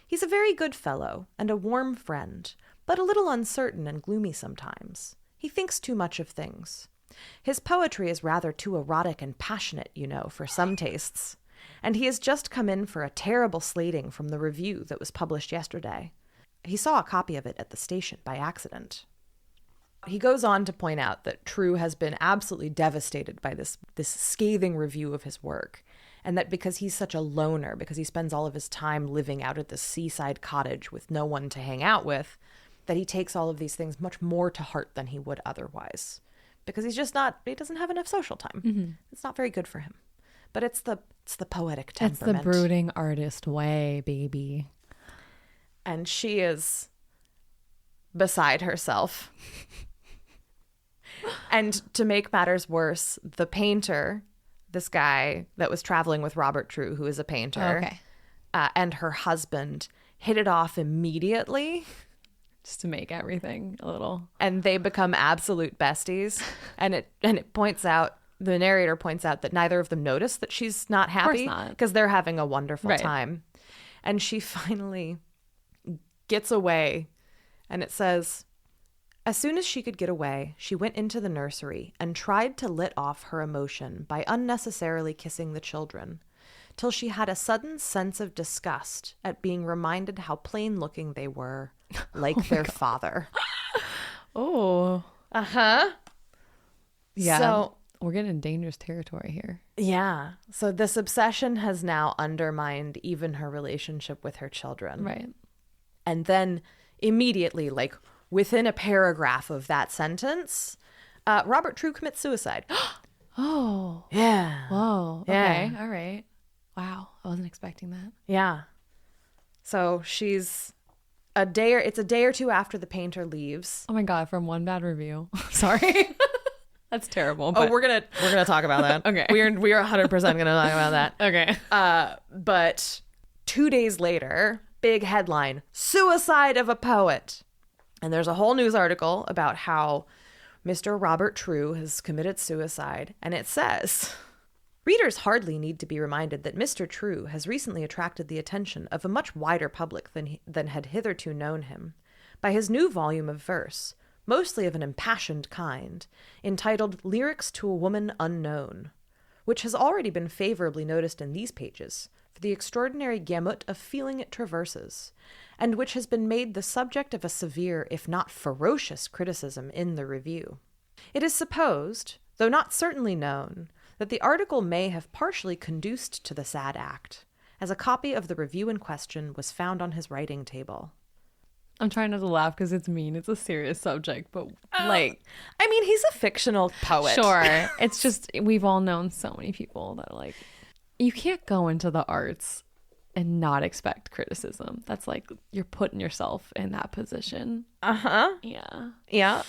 He's a very good fellow and a warm friend, but a little uncertain and gloomy sometimes. He thinks too much of things. His poetry is rather too erotic and passionate, you know, for some tastes. And he has just come in for a terrible slating from the review that was published yesterday. He saw a copy of it at the station by accident. He goes on to point out that True has been absolutely devastated by this scathing review of his work, and that because he's such a loner, because he spends all of his time living out at this seaside cottage with no one to hang out with, that he takes all of these things much more to heart than he would otherwise. Because he doesn't have enough social time. Mm-hmm. It's not very good for him. But it's the poetic temperament. It's the brooding artist way, baby. And she is beside herself. And to make matters worse, the painter, this guy that was traveling with Robert True, who is a painter, and her husband hit it off immediately. Just to make everything a little. And they become absolute besties. And it points out, the narrator points out that neither of them notice that she's not happy. Of course not. Because they're having a wonderful time. And she finally gets away. And it says, as soon as she could get away, she went into the nursery and tried to let off her emotion by unnecessarily kissing the children, till she had a sudden sense of disgust at being reminded how plain-looking they were, like their father. Oh. Uh-huh. Yeah. So we're getting in dangerous territory here. yeah. So this obsession has now undermined even her relationship with her children. Right. And then immediately, like within a paragraph of that sentence, Robert True commits suicide. Oh. Yeah. Whoa. Yeah. Okay. All right. Wow. I wasn't expecting that. Yeah. So it's a day or two after the painter leaves. Oh my God. From one bad review. Sorry. That's terrible. But... Oh, we're gonna talk about that. Okay. We are 100% gonna talk about that. Okay. But 2 days later, big headline: suicide of a poet. And there's a whole news article about how Mr. Robert True has committed suicide, and it says, readers hardly need to be reminded that Mr. True has recently attracted the attention of a much wider public than had hitherto known him by his new volume of verse, mostly of an impassioned kind, entitled Lyrics to a Woman Unknown, which has already been favorably noticed in these pages for the extraordinary gamut of feeling it traverses, and which has been made the subject of a severe, if not ferocious, criticism in the review. It is supposed, though not certainly known, that the article may have partially conduced to the sad act, as a copy of the review in question was found on his writing table. I'm trying not to laugh because it's mean. It's a serious subject, but I mean, he's a fictional poet. Sure. It's just, we've all known so many people that are like, you can't go into the arts and not expect criticism. That's like, you're putting yourself in that position. Uh-huh. Yeah. Yeah.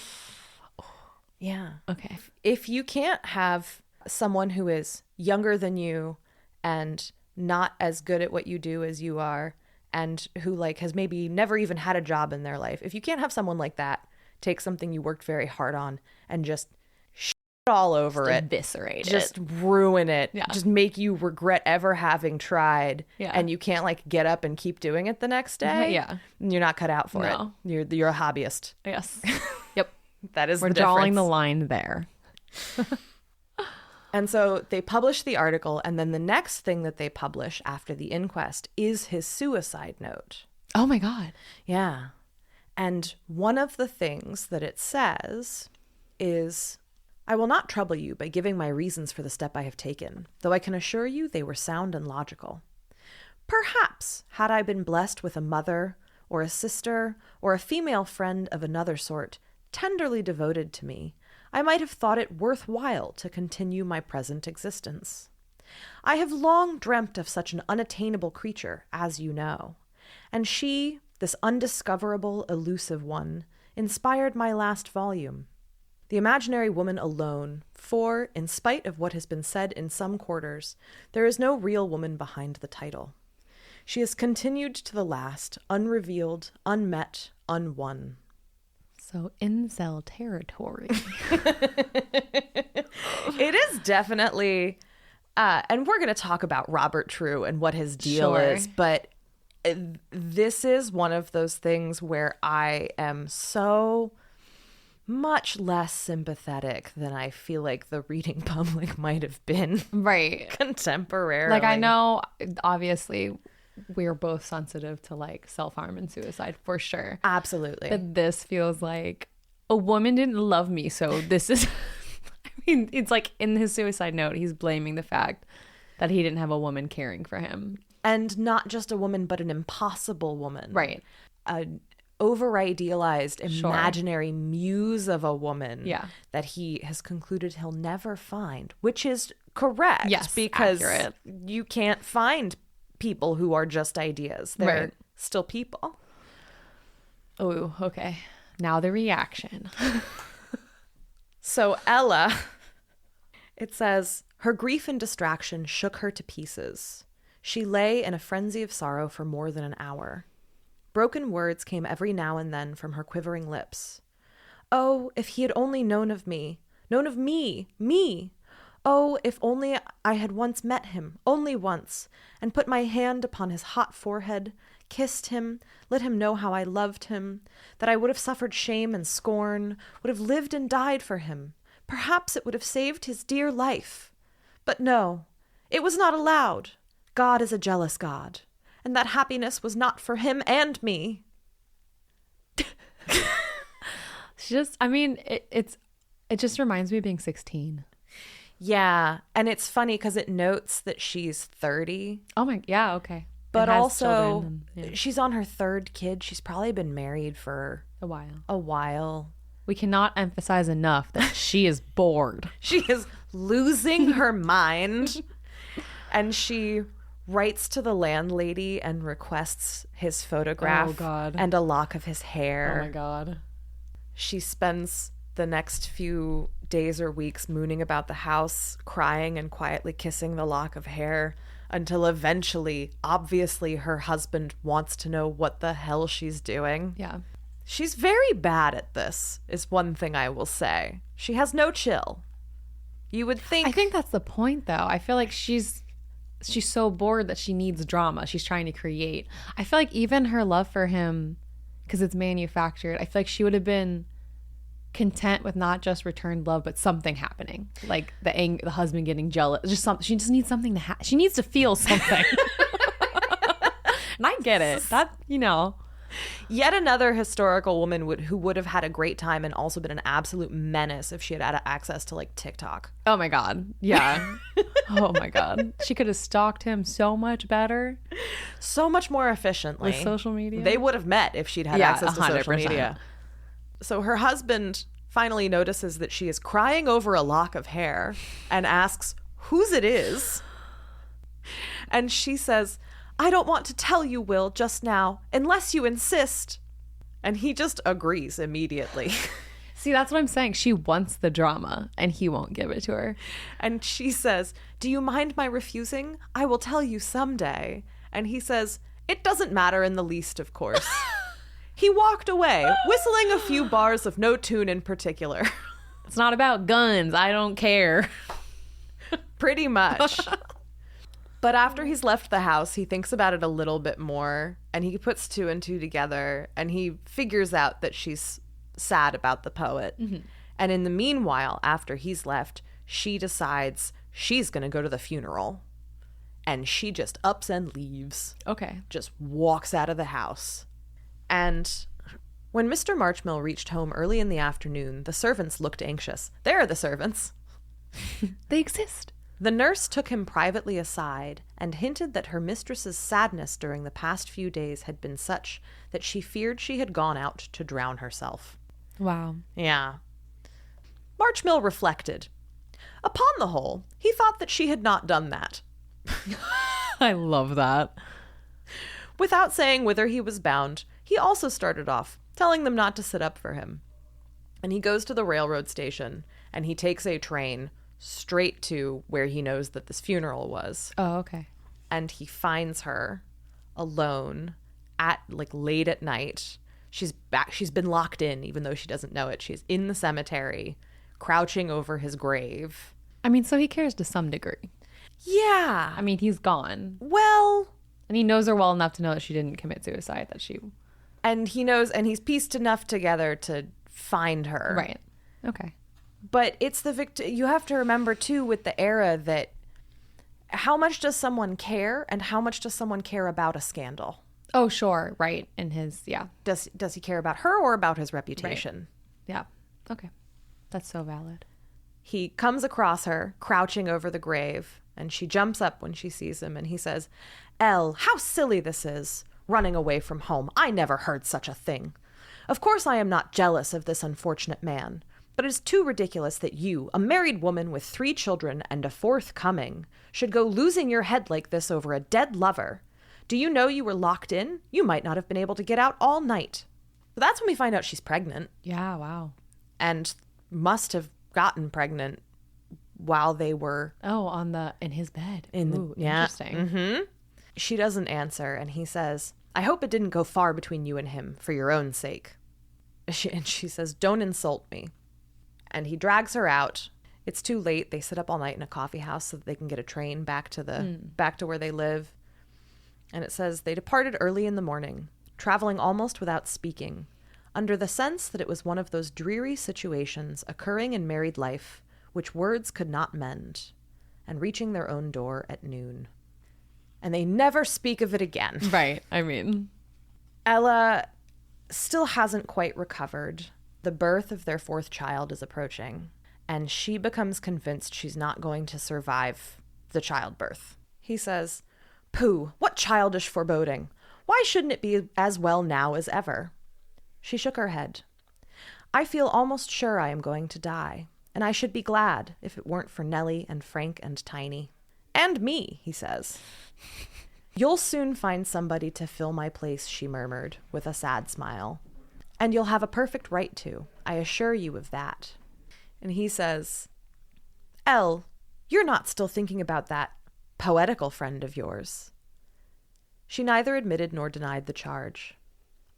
Yeah. Okay. If you can't have someone who is younger than you and not as good at what you do as you are, and who like has maybe never even had a job in their life, if you can't have someone like that take something you worked very hard on and just shit all over Just it, eviscerate just it. ruin it, Yeah. just make you regret ever having tried, Yeah. and you can't like get up and keep doing it the next day, Yeah. you're not cut out for No. it. You're a hobbyist. Yes. Yep. That is We're the drawing difference. the line there. And so they publish the article, and then the next thing that they publish after the inquest is his suicide note. Oh my God. Yeah. And one of the things that it says is, I will not trouble you by giving my reasons for the step I have taken, though I can assure you they were sound and logical. Perhaps, had I been blessed with a mother, or a sister, or a female friend of another sort, tenderly devoted to me, I might have thought it worth while to continue my present existence. I have long dreamt of such an unattainable creature, as you know, and she, this undiscoverable, elusive one, inspired my last volume. The Imaginary Woman alone, for, in spite of what has been said in some quarters, there is no real woman behind the title. She has continued to the last, unrevealed, unmet, unwon. So incel territory. It is definitely, and we're going to talk about Robert True and what his deal is, but this is one of those things where I am so much less sympathetic than I feel like the reading public might have been. Right. Contemporarily. Like, I know, obviously, we're both sensitive to like self-harm and suicide for sure. Absolutely. But this feels like a woman didn't love me, so this is I mean, it's like in his suicide note, he's blaming the fact that he didn't have a woman caring for him. And not just a woman, but an impossible woman. Right. An over-idealized, imaginary muse of a woman that he has concluded he'll never find, which is correct. Yes, because accurate. You can't find people who are just ideas. They're still people. Oh, okay. Now the reaction. So Ella, it says, her grief and distraction shook her to pieces. She lay in a frenzy of sorrow for more than an hour. Broken words came every now and then from her quivering lips. Oh, if he had only known of me. Known of me. Oh, if only I had once met him, only once, and put my hand upon his hot forehead, kissed him, let him know how I loved him, that I would have suffered shame and scorn, would have lived and died for him. Perhaps it would have saved his dear life. But no, it was not allowed. God is a jealous God, and that happiness was not for him and me. It just reminds me of being 16. Yeah, and it's funny because it notes that she's 30. Oh my, yeah, okay. But also, she's on her third kid. She's probably been married for a while. We cannot emphasize enough that she is bored. She is losing her mind. And she writes to the landlady and requests his photograph and a lock of his hair. Oh my God. She spends the next few days or weeks mooning about the house, crying and quietly kissing the lock of hair, until eventually, obviously, her husband wants to know what the hell she's doing. Yeah. She's very bad at this, is one thing I will say. She has no chill. You would think... I think that's the point, though. I feel like she's so bored that she needs drama. She's trying to create. I feel like even her love for him, because it's manufactured, I feel like she would have been content with not just returned love, but something happening, like the husband getting jealous. Just something. She just needs something to she needs to feel something. And I get it. That, Yet another historical woman who would have had a great time and also been an absolute menace if she had had access to like TikTok. Oh my God. Yeah. Oh my God. She could have stalked him so much better. So much more efficiently. With social media. They would have met if she'd had access to 100%. Social media. So her husband finally notices that she is crying over a lock of hair and asks whose it is. And she says, I don't want to tell you, Will, just now, unless you insist. And he just agrees immediately. See, that's what I'm saying. She wants the drama, and he won't give it to her. And she says, do you mind my refusing? I will tell you someday. And he says, it doesn't matter in the least, of course. He walked away, whistling a few bars of no tune in particular. It's not about guns. I don't care. Pretty much. But after he's left the house, he thinks about it a little bit more, and he puts two and two together, and he figures out that she's sad about the poet. Mm-hmm. And in the meanwhile, after he's left, she decides she's going to go to the funeral. And she just ups and leaves. Okay. Just walks out of the house. And When Mr. Marchmill reached home early in the afternoon, the servants looked anxious. There are the servants. They exist. The nurse took him privately aside and hinted that her mistress's sadness during the past few days had been such that she feared she had gone out to drown herself. Wow. Yeah. Marchmill reflected. Upon the whole, he thought that she had not done that. I love that. Without saying whither he was bound, he also started off, telling them not to sit up for him. And he goes to the railroad station, and he takes a train straight to where he knows that this funeral was. Oh, okay. And he finds her alone at late at night. She's been locked in, even though she doesn't know it. She's in the cemetery, crouching over his grave. I mean, so he cares to some degree. Yeah. I mean, he's gone. Well, And he knows her well enough to know that she didn't commit suicide, that she... and he knows, and he's pieced enough together to find her. Right. Okay. But it's you have to remember, too, with the era, that how much does someone care, and how much does someone care about a scandal? Oh, sure. Right. In his, yeah. Does he care about her or about his reputation? Right. Yeah. Okay. That's so valid. He comes across her, crouching over the grave, and she jumps up when she sees him, and he says, "Elle, how silly this is, running away from home. I never heard such a thing. Of course I am not jealous of this unfortunate man, but it is too ridiculous that you, a married woman with 3 children and a 4th coming, should go losing your head like this over a dead lover. Do you know you were locked in? You might not have been able to get out all night." So that's when we find out she's pregnant. Yeah. Wow. And must have gotten pregnant while they were Oh, in his bed. Ooh, yeah. Interesting. Mm-hmm. She doesn't answer, and he says, "I hope it didn't go far between you and him, for your own sake." And she says, "Don't insult me." And he drags her out. It's too late. They sit up all night in a coffee house so that they can get a train back to where they live. And it says, they departed early in the morning, traveling almost without speaking, under the sense that it was one of those dreary situations occurring in married life which words could not mend, and reaching their own door at noon. And they never speak of it again. Right. I mean, Ella still hasn't quite recovered. The birth of their 4th child is approaching, and she becomes convinced she's not going to survive the childbirth. He says, "Pooh, what childish foreboding. Why shouldn't it be as well now as ever?" She shook her head. "I feel almost sure I am going to die, and I should be glad if it weren't for Nellie and Frank and Tiny. And me," he says. "You'll soon find somebody to fill my place," she murmured, with a sad smile. "And you'll have a perfect right to. I assure you of that." And he says, "Elle, you're not still thinking about that poetical friend of yours." She neither admitted nor denied the charge.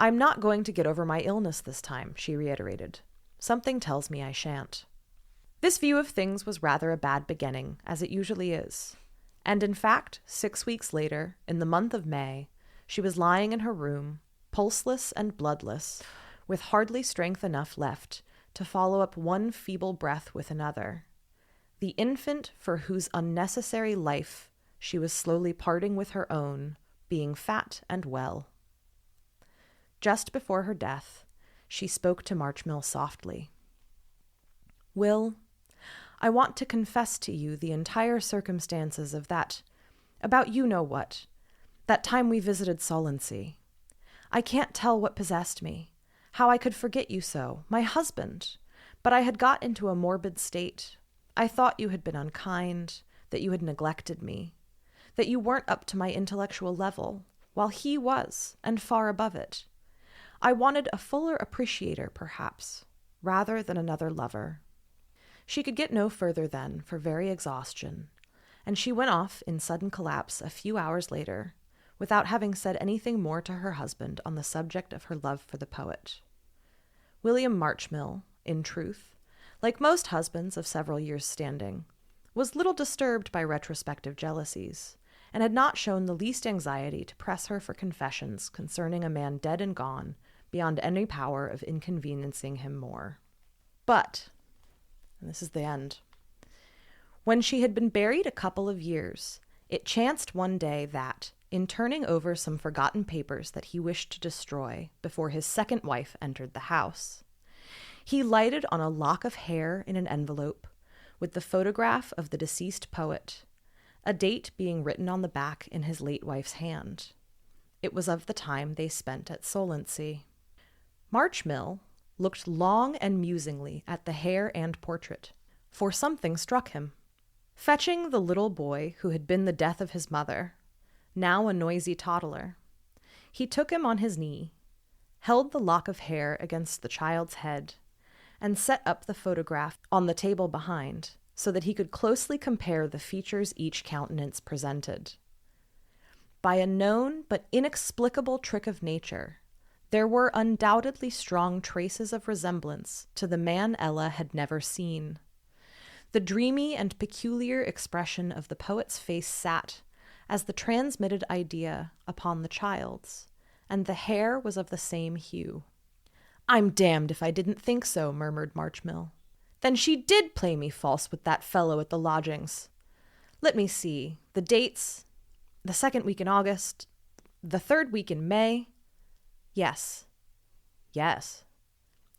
"I'm not going to get over my illness this time," she reiterated. "Something tells me I shan't." This view of things was rather a bad beginning, as it usually is. And in fact, 6 weeks later, in the month of May, she was lying in her room, pulseless and bloodless, with hardly strength enough left to follow up one feeble breath with another. The infant for whose unnecessary life she was slowly parting with her own, being fat and well. Just before her death, she spoke to Marchmill softly. "Will, I want to confess to you the entire circumstances of that, about you know what, that time we visited Solensea. I can't tell what possessed me, how I could forget you so, my husband, but I had got into a morbid state. I thought you had been unkind, that you had neglected me, that you weren't up to my intellectual level, while he was, and far above it. I wanted a fuller appreciator, perhaps, rather than another lover." She could get no further then, for very exhaustion, and she went off in sudden collapse a few hours later, without having said anything more to her husband on the subject of her love for the poet. William Marchmill, in truth, like most husbands of several years' standing, was little disturbed by retrospective jealousies, and had not shown the least anxiety to press her for confessions concerning a man dead and gone, beyond any power of inconveniencing him more. But, and this is the end, when she had been buried a couple of years, it chanced one day that, in turning over some forgotten papers that he wished to destroy before his second wife entered the house. He lighted on a lock of hair in an envelope with the photograph of the deceased poet, a date being written on the back in his late wife's hand. It was of the time they spent at Solentsea. Marchmill looked long and musingly at the hair and portrait, for something struck him. Fetching the little boy who had been the death of his mother, now a noisy toddler, he took him on his knee, held the lock of hair against the child's head, and set up the photograph on the table behind so that he could closely compare the features each countenance presented. By a known but inexplicable trick of nature, there were undoubtedly strong traces of resemblance to the man Ella had never seen. The dreamy and peculiar expression of the poet's face sat, as the transmitted idea, upon the child's, and the hair was of the same hue. "I'm damned if I didn't think so," murmured Marchmill. "Then she did play me false with that fellow at the lodgings. Let me see. The dates. The 2nd week in August. The 3rd week in May. Yes. Yes.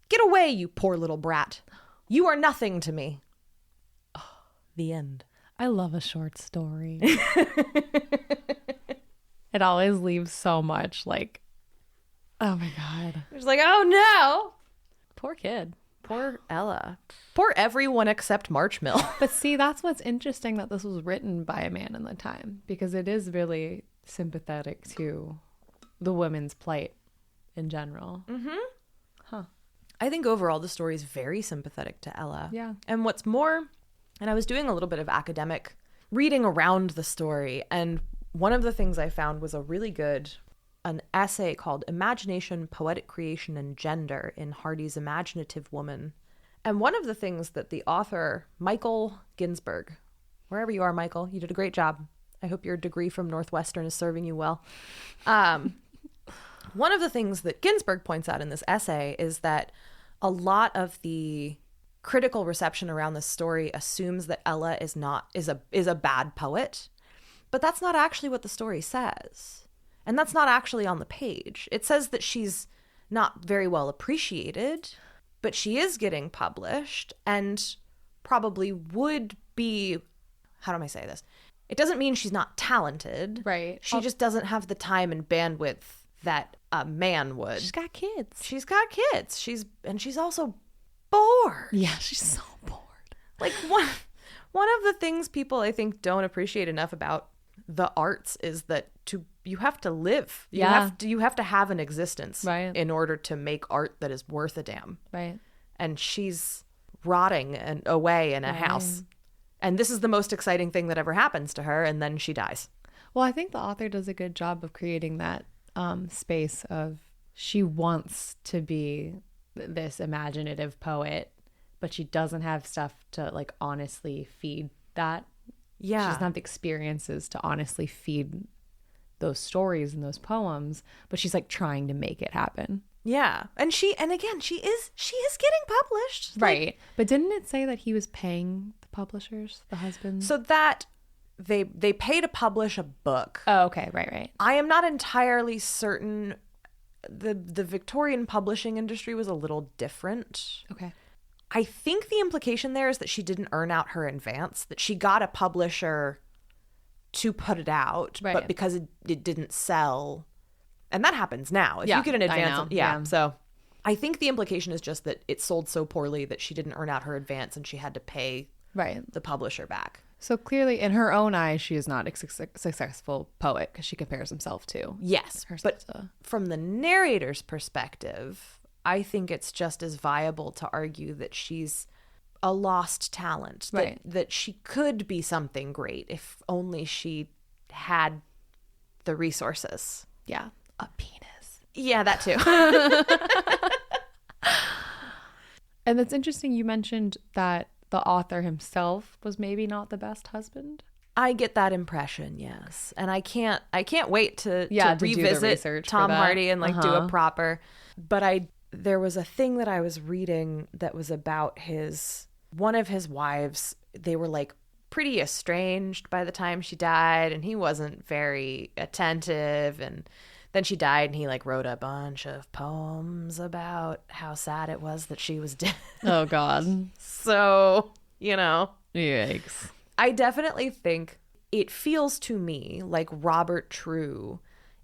Get away, you poor little brat. You are nothing to me." Oh, the end. I love a short story. It always leaves so much like, oh my God. It's like, oh no. Poor kid. Poor Ella. Poor everyone except Marchmill. But see, that's what's interesting, that this was written by a man in the time, because it is really sympathetic to the women's plight in general. Mm-hmm. Huh. I think overall the story is very sympathetic to Ella. Yeah. And what's more, and I was doing a little bit of academic reading around the story, and one of the things I found was an essay called Imagination, Poetic Creation, and Gender in Hardy's Imaginative Woman. And one of the things that the author, Michael Ginsberg, wherever you are, Michael, you did a great job. I hope your degree from Northwestern is serving you well. One of the things that Ginsberg points out in this essay is that a lot of the critical reception around this story assumes that Ella is a bad poet, but that's not actually what the story says. And that's not actually on the page. It says that she's not very well appreciated, but she is getting published and probably would be, how do I say this? It doesn't mean she's not talented. Right. She just doesn't have the time and bandwidth that a man would. She's got kids. She's got kids. She's also bored. Yeah, she's so bored. Like one of the things people I think don't appreciate enough about the arts is that you have to live. You have to have an existence, right, in order to make art that is worth a damn. Right. And she's rotting away in a house. And this is the most exciting thing that ever happens to her, and then she dies. Well, I think the author does a good job of creating that space of, she wants to be this imaginative poet, but she doesn't have stuff to like honestly feed that. Yeah. She doesn't have the experiences to honestly feed those stories and those poems, but she's like trying to make it happen. Yeah. And again, she is getting published. Right. Like, but didn't it say that he was paying the publishers, the husband? So that they pay to publish a book. Oh, okay. Right. I am not entirely certain. The Victorian publishing industry was a little different. Okay. I think the implication there is that she didn't earn out her advance, that she got a publisher to put it out, right, but because it didn't sell, and that happens now. If you get an advance, yeah. So I think the implication is just that it sold so poorly that she didn't earn out her advance and she had to pay the publisher back. So clearly, in her own eyes, she is not a successful poet because she compares herself to. Yes, but from the narrator's perspective, I think it's just as viable to argue that she's a lost talent, right, that she could be something great if only she had the resources. Yeah, a penis. Yeah, that too. And it's interesting you mentioned that the author himself was maybe not the best husband. I get that impression, yes. And I can't wait to revisit Tom Hardy and do a proper. But there was a thing that I was reading that was about one of his wives. They were like pretty estranged by the time she died, and he wasn't very attentive. And then she died, and he like wrote a bunch of poems about how sad it was that she was dead. Oh, God. So, you know. Yikes. I definitely think it feels to me like Robert True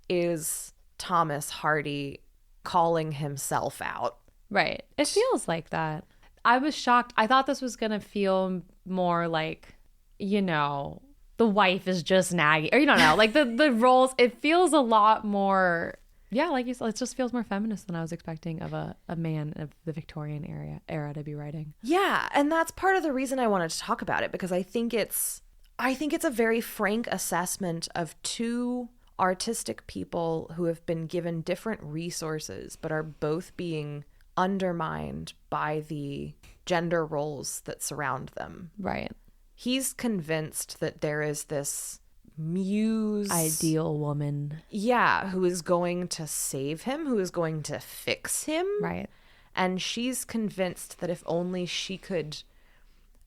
is Thomas Hardy calling himself out. Right. It feels like that. I was shocked. I thought this was going to feel more like, you know, the wife is just nagging. Or you don't know. Like the roles, it feels a lot more, yeah, like you said, it just feels more feminist than I was expecting of a man of the Victorian era to be writing. Yeah. And that's part of the reason I wanted to talk about it, because I think it's a very frank assessment of two artistic people who have been given different resources but are both being undermined by the gender roles that surround them. Right. He's convinced that there is this muse ideal woman. Yeah, who is going to save him, who is going to fix him. Right. And she's convinced that if only she could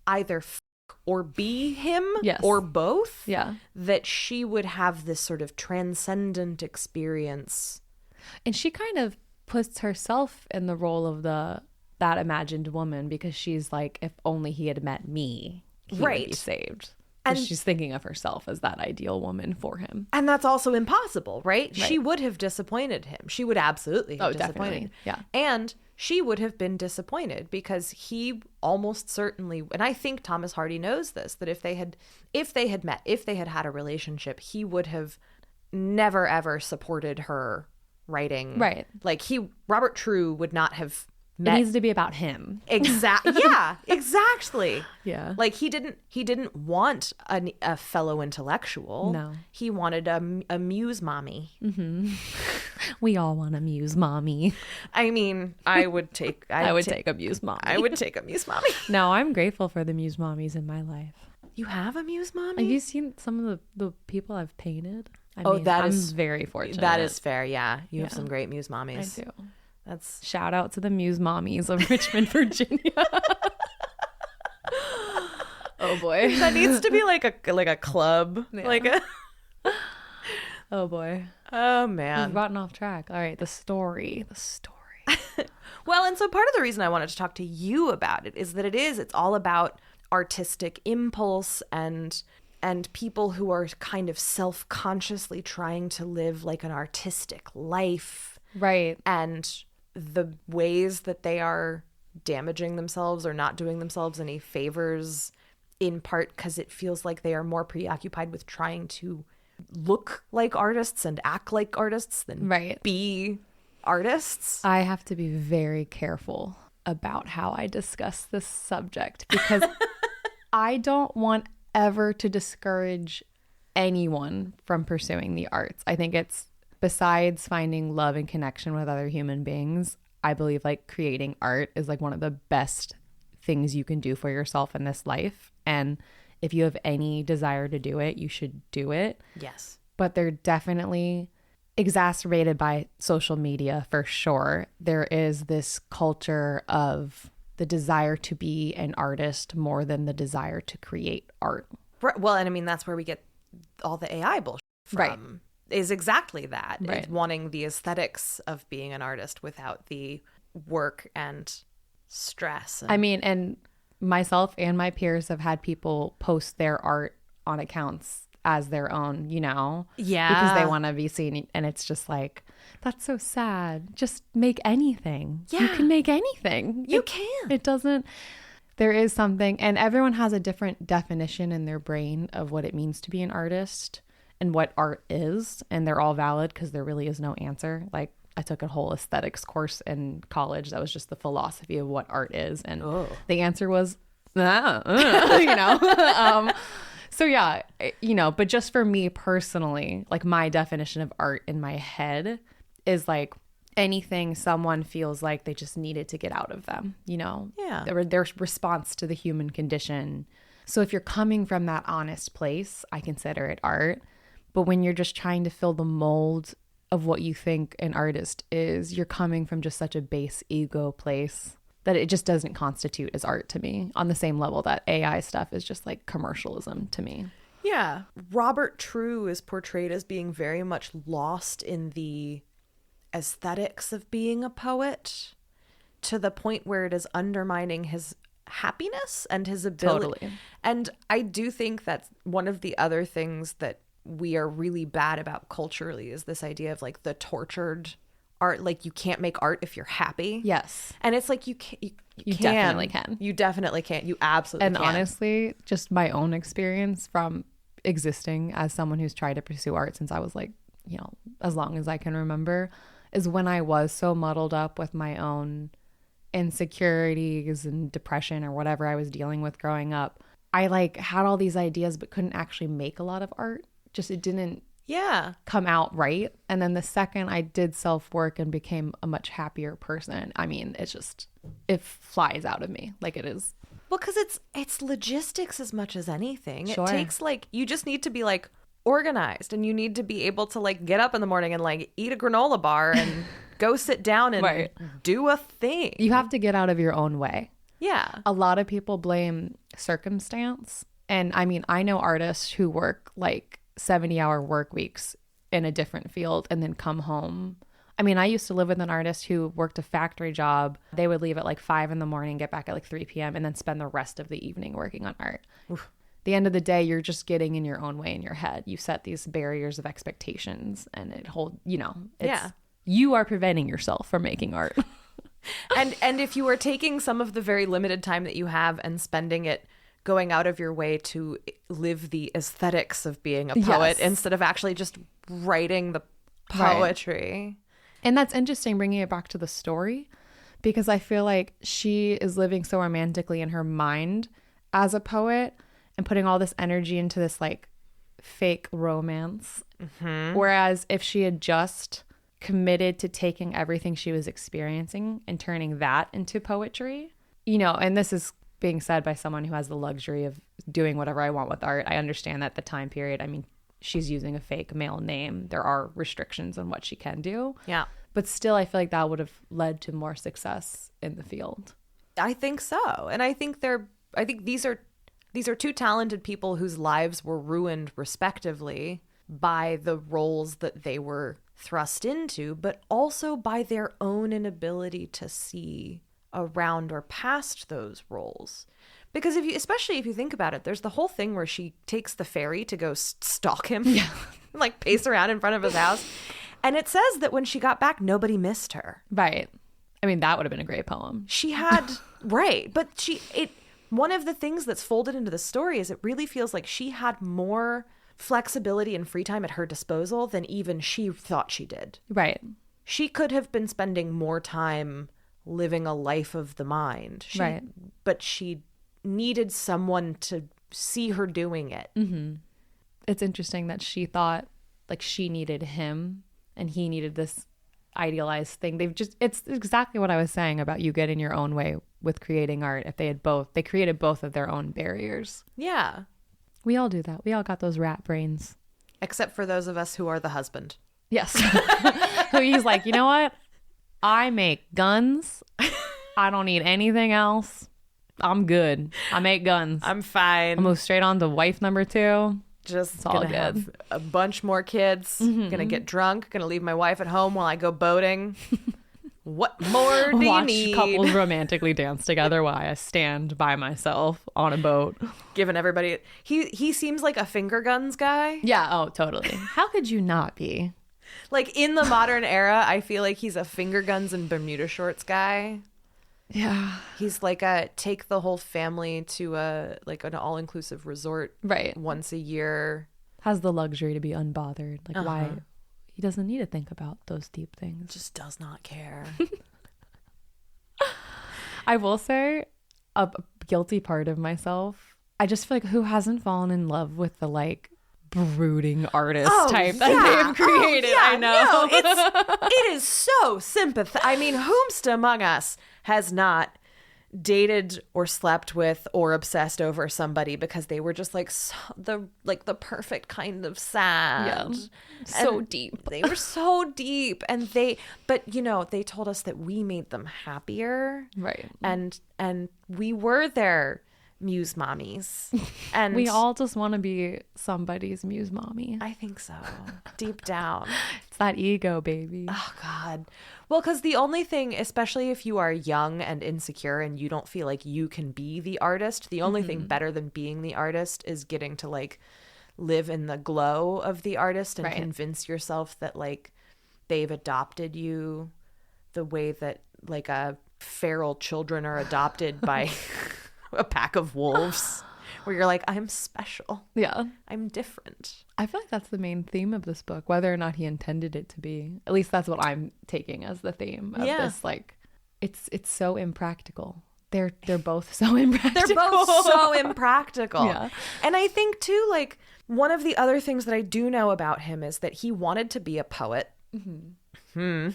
either or be him, yes, or both, yeah, that she would have this sort of transcendent experience. And she kind of puts herself in the role of that imagined woman, because she's like, if only he had met me, he would be saved. And she's thinking of herself as that ideal woman for him. And that's also impossible, right? She would have disappointed him. She would absolutely have disappointed him. Yeah. And she would have been disappointed because he almost certainly, and I think Thomas Hardy knows this, that if they had met, if they had had a relationship, he would have never ever supported her writing. Right. Like Robert True would not have It needs to be about him. Exactly. Yeah, exactly. Yeah. Like he didn't want a fellow intellectual. No. He wanted a Muse Mommy. Mm-hmm. We all want a Muse Mommy. I mean, I would take I would take a Muse Mommy. I would take a Muse Mommy. No, I'm grateful for the Muse Mommies in my life. You have a Muse Mommy? Have you seen some of the people I've painted? I mean, I'm very fortunate. That is fair. Yeah. You have some great Muse Mommies. I do. That's shout out to the Muse Mommies of Richmond, Virginia. Oh boy. That needs to be like a club. Yeah. Like a Oh boy. Oh man. We've gotten off track. All right, the story. Well, and so part of the reason I wanted to talk to you about it is that it's all about artistic impulse and people who are kind of self-consciously trying to live like an artistic life. Right. And the ways that they are damaging themselves or not doing themselves any favors, in part because it feels like they are more preoccupied with trying to look like artists and act like artists than be artists. I have to be very careful about how I discuss this subject, because I don't want ever to discourage anyone from pursuing the arts. I think it's, besides finding love and connection with other human beings, I believe like creating art is like one of the best things you can do for yourself in this life. And if you have any desire to do it, you should do it. Yes. But they're definitely exacerbated by social media for sure. There is this culture of the desire to be an artist more than the desire to create art. Right. Well, and I mean, that's where we get all the AI bullshit from. Right. Is exactly that. Right. Is wanting the aesthetics of being an artist without the work and stress. I mean, and myself and my peers have had people post their art on accounts as their own, you know? Yeah. Because they want to be seen. And it's just like, that's so sad. Just make anything. Yeah. You can make anything. You can. It doesn't. There is something, and everyone has a different definition in their brain of what it means to be an artist and what art is, and they're all valid because there really is no answer. Like, I took a whole aesthetics course in college that was just the philosophy of what art is, and the answer was, you know. So yeah, you know, but just for me personally, like my definition of art in my head is like anything someone feels like they just needed to get out of them, you know? Yeah. Their response to the human condition. So if you're coming from that honest place, I consider it art. But when you're just trying to fill the mold of what you think an artist is, you're coming from just such a base ego place. that it just doesn't constitute as art to me on the same level that AI stuff is just like commercialism to me. Yeah. Robert True is portrayed as being very much lost in the aesthetics of being a poet to the point where it is undermining his happiness and his ability. Totally. And I do think that's one of the other things that we are really bad about culturally is this idea of like the tortured art. Like you can't make art if you're happy. Yes. And it's like you definitely can. You definitely can. You absolutely and can. honestly, just my own experience from existing as someone who's tried to pursue art since I was like, you know, as long as I can remember, is when I was so muddled up with my own insecurities and depression or whatever I was dealing with growing up. I like had all these ideas but couldn't actually make a lot of art. Just it didn't come out right. And then the second I did self-work and became a much happier person, I mean, it flies out of me like it is. Well, because it's logistics as much as anything. Sure. It takes like, you just need to be like organized, and you need to be able to like get up in the morning and like eat a granola bar and go sit down and do a thing. You have to get out of your own way. Yeah. A lot of people blame circumstance. And I mean, I know artists who work like 70-hour work weeks in a different field and then come home. I mean, I used to live with an artist who worked a factory job. They would leave at like 5 a.m, get back at like 3 p.m, and then spend the rest of the evening working on art. Oof. The end of the day, you're just getting in your own way in your head. You set these barriers of expectations and you are preventing yourself from making art. and if you are taking some of the very limited time that you have and spending it going out of your way to live the aesthetics of being a poet instead of actually just writing the poetry. Right. And that's interesting, bringing it back to the story, because I feel like she is living so romantically in her mind as a poet and putting all this energy into this like fake romance. Mm-hmm. Whereas if she had just committed to taking everything she was experiencing and turning that into poetry, you know, and this is being said by someone who has the luxury of doing whatever I want with art. I understand that the time period, I mean, she's using a fake male name. There are restrictions on what she can do. Yeah. But still, I feel like that would have led to more success in the field. I think so. And I think these are two talented people whose lives were ruined respectively by the roles that they were thrust into, but also by their own inability to see around or past those roles. Because especially if you think about it, there's the whole thing where she takes the ferry to go stalk him, like pace around in front of his house. And it says that when she got back, nobody missed her. Right. I mean, that would have been a great poem. She had, right. But one of the things that's folded into the story is it really feels like she had more flexibility and free time at her disposal than even she thought she did. Right. She could have been spending more time living a life of the mind. Right. But she needed someone to see her doing it. Mm-hmm. It's interesting that she thought like she needed him and he needed this idealized thing. It's exactly what I was saying about you get in your own way with creating art. If they created both of their own barriers. Yeah. We all do that. We all got those rat brains. Except for those of us who are the husband. Yes. Who he's like, you know what? I make guns. I don't need anything else. I'm good. I make guns. I'm fine. I'll move straight on to wife number 2. Just all gonna good. have a bunch more kids. Mm-hmm. Gonna get drunk. Gonna leave my wife at home while I go boating. What more do you need? Watch couples romantically dance together while I stand by myself on a boat. Giving everybody... He seems like a finger guns guy. Yeah, oh, totally. How could you not be? Like, in the modern era, I feel like he's a finger guns and Bermuda shorts guy. Yeah. He's like a take the whole family to an all-inclusive resort once a year. Has the luxury to be unbothered. Like, why... He doesn't need to think about those deep things. Just does not care. I will say a guilty part of myself. I just feel like who hasn't fallen in love with the like brooding artist type that they've created? I know. No, it is so sympathetic. I mean, whomst among us has not dated or slept with or obsessed over somebody because they were just like the perfect kind of sad. Yeah. So And deep. They were so deep, and they told us that we made them happier. Right. And we were their Muse Mommies. And We all just want to be somebody's Muse Mommy. I think so. Deep down. It's that ego, baby. Oh, God. Well, because the only thing, especially if you are young and insecure and you don't feel like you can be the artist, the only thing better than being the artist is getting to like live in the glow of the artist and convince yourself that like they've adopted you the way that like feral children are adopted by a pack of wolves, where you're like, I'm special. Yeah. I'm different. I feel like that's the main theme of this book, whether or not he intended it to be. At least that's what I'm taking as the theme of this. Like, it's so impractical. They're both so impractical. They're both so impractical. Yeah. And I think too, like, one of the other things that I do know about him is that he wanted to be a poet. Oh,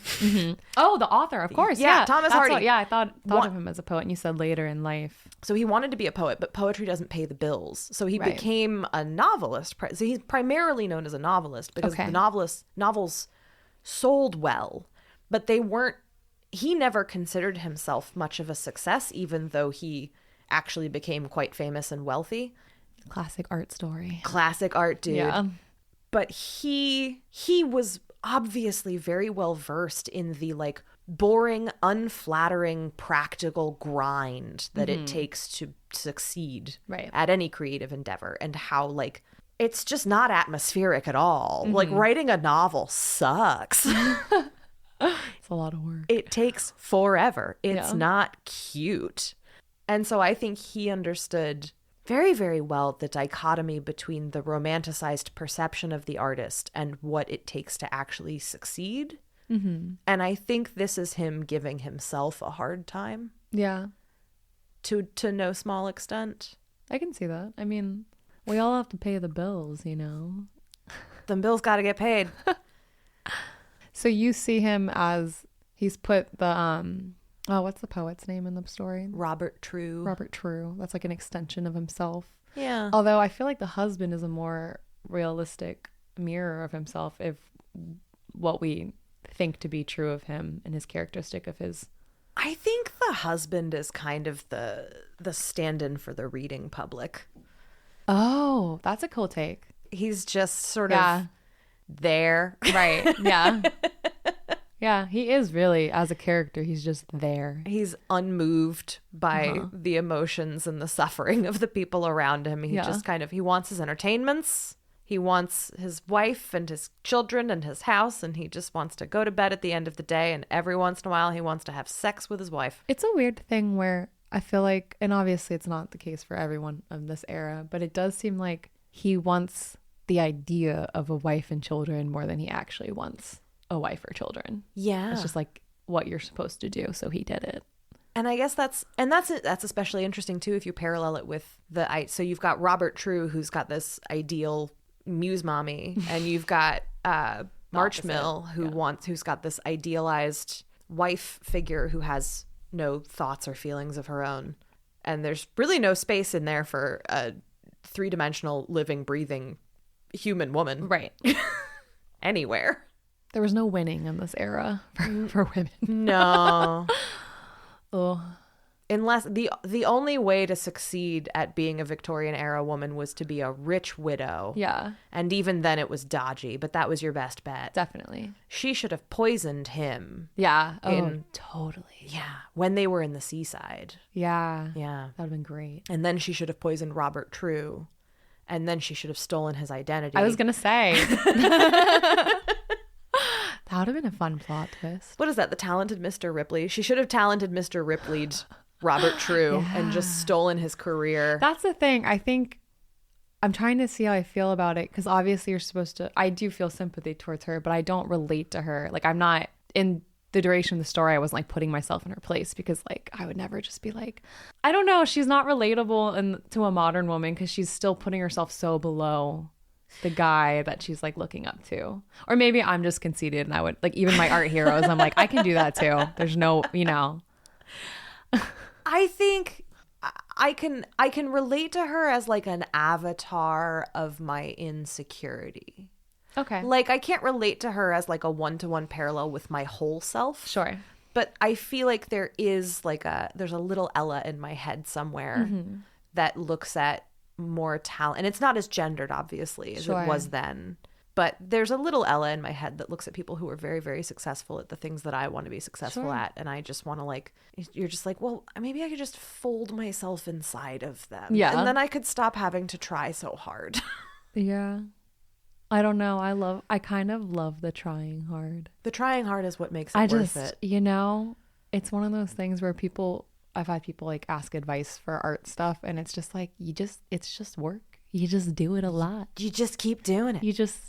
the author, of course. Yeah, Yeah, Thomas That's Hardy. what- I thought of him as a poet, and you said later in life. So he wanted to be a poet, but poetry doesn't pay the bills. So he Right. became a novelist. So he's primarily known as a novelist because the novels sold well, but they weren't. He never considered himself much of a success, even though he actually became quite famous and wealthy. Classic art story. Classic art dude. Yeah. But he was obviously very well versed in the like boring, unflattering, practical grind that it takes to succeed at any creative endeavor, and how like it's just not atmospheric at all. Like writing a novel sucks. It's a lot of work. It takes forever. It's not cute. And so I think he understood very, very well the dichotomy between the romanticized perception of the artist and what it takes to actually succeed. Mm-hmm. And I think this is him giving himself a hard time. Yeah. To no small extent. I can see that. I mean, we all have to pay the bills, you know? The bills got to get paid. So you see him as he's put the, what's the poet's name in the story? Robert True. Robert True. That's like an extension of himself. Yeah. Although I feel like the husband is a more realistic mirror of himself, if what we think to be true of him and his characteristic of his. I think the husband is kind of the stand-in for the reading public. Oh, that's a cool take. He's just sort of there. Right. Yeah. Yeah, he is really, as a character, he's just there. He's unmoved by the emotions and the suffering of the people around him. He just kind of, he wants his entertainments. He wants his wife and his children and his house, and he just wants to go to bed at the end of the day, and every once in a while he wants to have sex with his wife. It's a weird thing where I feel like, and obviously it's not the case for everyone of this era, but it does seem like he wants the idea of a wife and children more than he actually wants a wife or children. Yeah. It's just like what you're supposed to do, so he did it. And I guess that's especially interesting too if you parallel it with so you've got Robert True, who's got this ideal Muse Mommy, and you've got March Mill, who's got this idealized wife figure who has no thoughts or feelings of her own. And there's really no space in there for a three-dimensional living, breathing human woman. Right. Anywhere. There was no winning in this era for women. No. Oh. Unless the only way to succeed at being a Victorian era woman was to be a rich widow. Yeah. And even then it was dodgy, but that was your best bet. Definitely. She should have poisoned him. Yeah. Oh, totally. Yeah. When they were in the seaside. Yeah. Yeah. That would have been great. And then she should have poisoned Robert True. And then she should have stolen his identity. I was going to say. That would have been a fun plot twist. What is that? The talented Mr. Ripley? She should have talented Mr. Ripley'd Robert True and just stolen his career. That's the thing. I think I'm trying to see how I feel about it, because obviously you're supposed to. I do feel sympathy towards her, but I don't relate to her. Like, I'm not in the duration of the story. I wasn't like putting myself in her place, because like I would never just be like, I don't know. She's not relatable to a modern woman, because she's still putting herself so below the guy that she's like looking up to. Or maybe I'm just conceited and I would like, even my art heroes, I'm like, I can do that too. There's no, I think I can relate to her as like an avatar of my insecurity. Okay. Like, I can't relate to her as like a one-to-one parallel with my whole self. Sure. But I feel like there's a little Ella in my head somewhere that looks at more talent. And it's not as gendered, obviously, as Sure. it was then. But there's a little Ella in my head that looks at people who are very, very successful at the things that I want to be successful Sure. at. And I just want to, like, you're just like, well, maybe I could just fold myself inside of them. Yeah. And then I could stop having to try so hard. Yeah. I don't know. I kind of love the trying hard. The trying hard is what makes it worth it. It's one of those things where I've had people like ask advice for art stuff, and it's just like, it's just work. You just do it a lot. You just keep doing it.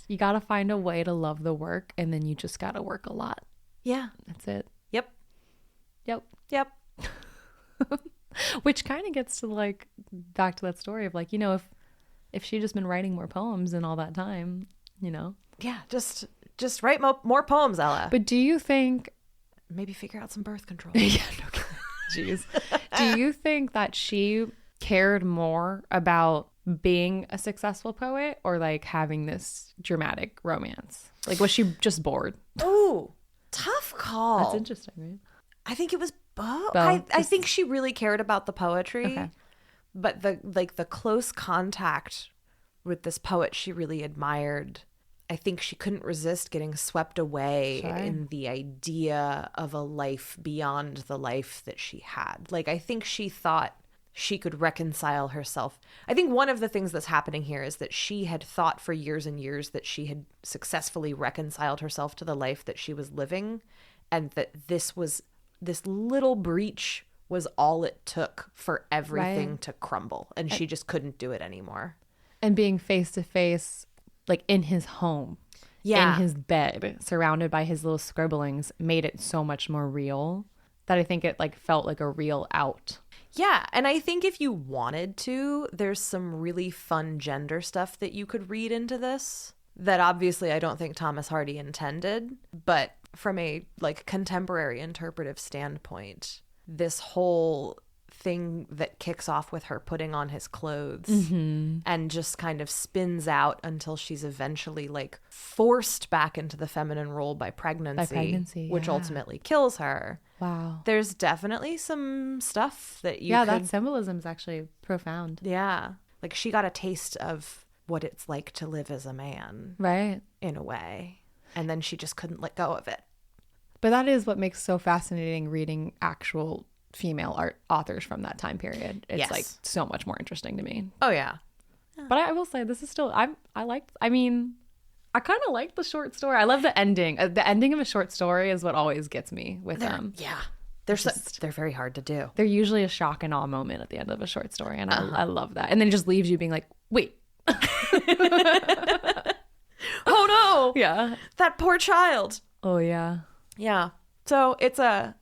You got to find a way to love the work, and then you just got to work a lot. Yeah. That's it. Yep. Yep. Which kind of gets to like back to that story of like, if she'd just been writing more poems in all that time, Yeah, just write more poems, Ella. But do you think Maybe figure out some birth control. yeah, no, jeez. Do you think that she cared more about being a successful poet or like having this dramatic romance? Like, was she just bored? Ooh, tough call. That's interesting, right? I think it was both. Both. I think she really cared about the poetry, Okay. but the close contact with this poet she really admired. I think she couldn't resist getting swept away Sure. in the idea of a life beyond the life that she had. Like, I think she thought she could reconcile herself. I think one of the things that's happening here is that she had thought for years and years that she had successfully reconciled herself to the life that she was living, and that this little breach was all it took for everything Right. to crumble, and she just couldn't do it anymore. And being face to face, like in his home, Yeah. in his bed, surrounded by his little scribblings, made it so much more real that I think it like felt like a real out. Yeah, and I think if you wanted to, there's some really fun gender stuff that you could read into this that obviously I don't think Thomas Hardy intended, but from a like contemporary interpretive standpoint, this whole thing that kicks off with her putting on his clothes and just kind of spins out until she's eventually like forced back into the feminine role by pregnancy, which yeah. ultimately kills her. Wow. There's definitely some stuff that you Yeah, could, that symbolism is actually profound. yeah, like she got a taste of what it's like to live as a man Right. in a way, and then she just couldn't let go of it. But that is what makes so fascinating reading actual female art authors from that time period. It's Yes. like so much more interesting to me. Oh yeah. But I will say this is still I kind of like the short story. I love the ending. The ending of a short story is what always gets me with them. Yeah, they're very hard to do. They're usually a shock and awe moment at the end of a short story, and I love that. And then it just leaves you being like, wait. Oh no, Yeah. that poor child. Oh yeah. Yeah. So it's a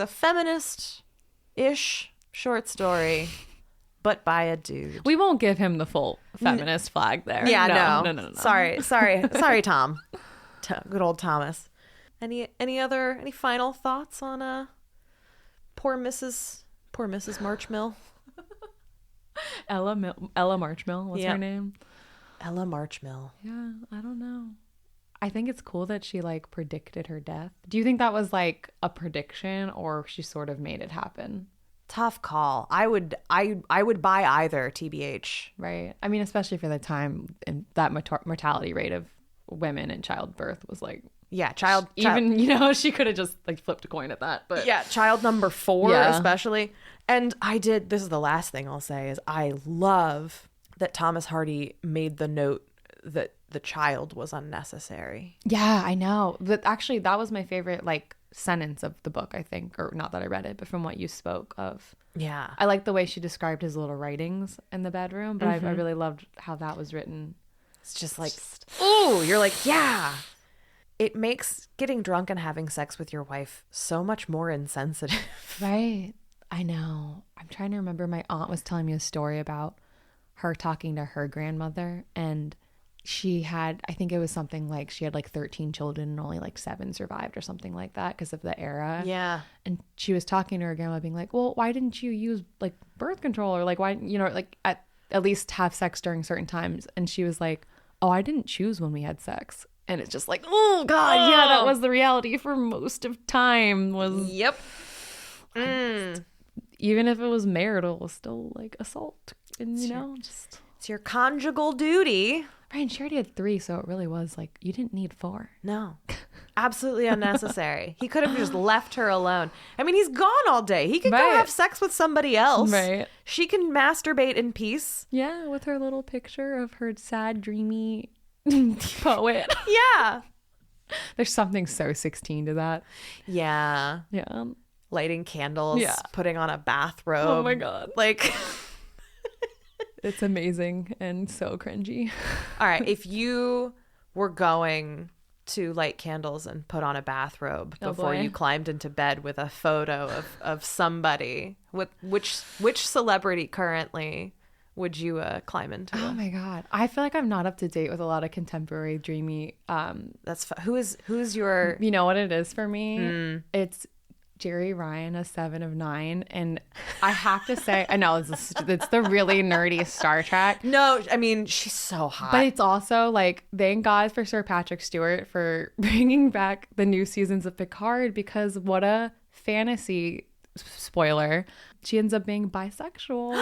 feminist-ish short story, but by a dude. We won't give him the full feminist flag there. Yeah, No. Sorry, Tom. Good old Thomas. Any final thoughts on poor Mrs. Marchmill? Ella Marchmill, what's Yeah. her name? Ella Marchmill. Yeah, I don't know. I think it's cool that she like predicted her death. Do you think that was like a prediction or she sort of made it happen? Tough call. I would buy either, TBH. Right. I mean, especially for the time, and that mortality rate of women in childbirth was like, Yeah, child she could have just like flipped a coin at that. But yeah, child number 4 Yeah. especially. And this is the last thing I'll say, is I love that Thomas Hardy made the note that the child was unnecessary. yeah, I know. But actually, that was my favorite like sentence of the book, I think, or not that I read it, but from what you spoke of. Yeah. I like the way she described his little writings in the bedroom, but I really loved how that was written. It's just like, ooh, you're like, yeah. It makes getting drunk and having sex with your wife so much more insensitive. Right. I know. I'm trying to remember. My aunt was telling me a story about her talking to her grandmother, and she had, I think it was something like she had like 13 children and only like 7 survived or something like that because of the era. Yeah. And she was talking to her grandma being like, well, why didn't you use like birth control, or like why, you know, like at least have sex during certain times? And she was like, oh, I didn't choose when we had sex. And it's just like, oh God, yeah, that was the reality for most of time. Was Yep. Even if it was marital, it was still like assault. And you know, just It's your conjugal duty. right. And she already had 3, so it really was like you didn't need 4. No. Absolutely unnecessary. He could have just left her alone. I mean, he's gone all day. He could go Right. have sex with somebody else. Right. She can masturbate in peace. Yeah, with her little picture of her sad, dreamy poet. Yeah. There's something so 16 to that. Yeah. Yeah. Lighting candles, Yeah. putting on a bathrobe. Oh my God. Like, It's amazing and so cringy. all right, if you were going to light candles and put on a bathrobe Oh, before boy. you climbed into bed with a photo of somebody, which celebrity currently would you climb into? Oh my God. I feel like I'm not up to date with a lot of contemporary dreamy. Who's your You know what it is for me? It's Jerry Ryan, a 7 of 9. And I have to say, I know it's the really nerdy Star Trek. No, I mean, she's so hot. But it's also like, thank God for Sir Patrick Stewart for bringing back the new seasons of Picard, because what a fantasy, spoiler, she ends up being bisexual.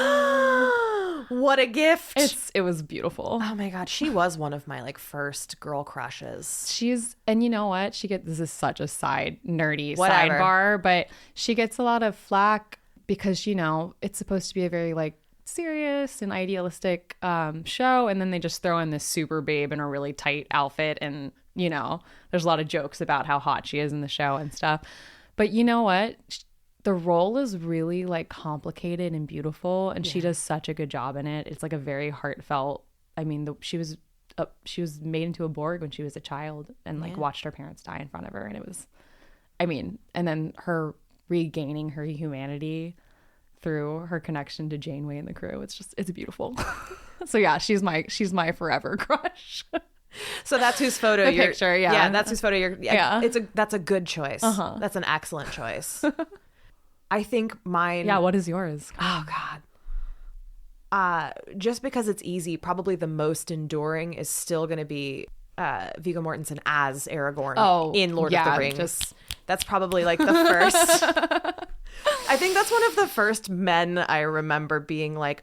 What a gift. It was beautiful. Oh my God. She was one of my like first girl crushes. And you know what? This is such a side nerdy Whatever. sidebar, but she gets a lot of flack because, you know, it's supposed to be a very like serious and idealistic show. And then they just throw in this super babe in a really tight outfit. And, you know, there's a lot of jokes about how hot she is in the show and stuff. But you know what? The role is really like complicated and beautiful, and she does such a good job in it. It's like a very heartfelt. I mean, she was made into a Borg when she was a child, and like watched her parents die in front of her, and it was, I mean, and then her regaining her humanity through her connection to Janeway and the crew. It's beautiful. So yeah, she's my forever crush. So that's whose photo The you're picture, yeah. Yeah, that's whose photo you're Yeah. That's a good choice. That's an excellent choice. I think mine. Yeah, what is yours? Oh God. Just because it's easy, probably the most enduring is still going to be Viggo Mortensen as Aragorn in Lord of the Rings. That's probably like the first. I think that's one of the first men I remember being like,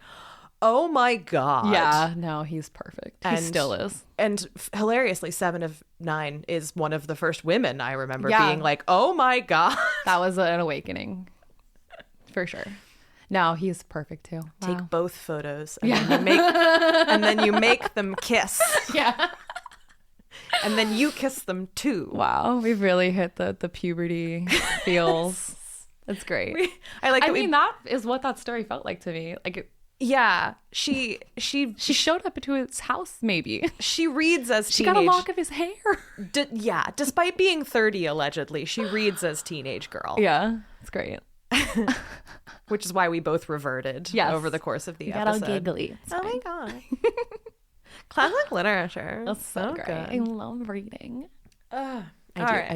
oh my God. Yeah, no, he's perfect. He still is. And hilariously, 7 of 9 is one of the first women I remember Yeah. being like, oh my God. That was an awakening. For sure. No, he's perfect too. Wow. Take both photos and then you make them kiss. Yeah. And then you kiss them too. Wow. We've really hit the puberty feels. It's great. I mean, that is what that story felt like to me. Like yeah, she showed up to his house maybe. She reads as She teenage. got a lock of his hair. Yeah, despite being 30 allegedly, she reads as teenage girl. Yeah. It's great. Which is why we both reverted over the course of the Got episode. all giggly. It's Oh fine. my God. Classic literature. That's so great. good. I love reading. I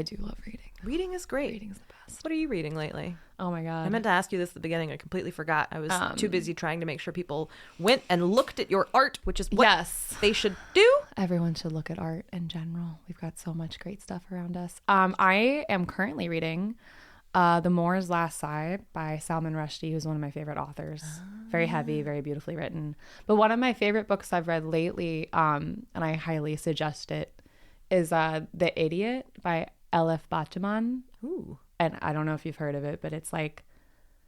do love reading. Reading is great. Reading's the best. What are you reading lately? Oh my God. I meant to ask you this at the beginning. I completely forgot. I was too busy trying to make sure people went and looked at your art, which is what they should do. Everyone should look at art in general. We've got so much great stuff around us. I am currently reading The Moor's Last Sigh by Salman Rushdie, who's one of my favorite authors. Very heavy, very beautifully written. But one of my favorite books I've read lately, and I highly suggest it, is The Idiot by Elif Batuman. Ooh. And I don't know if you've heard of it, but it's like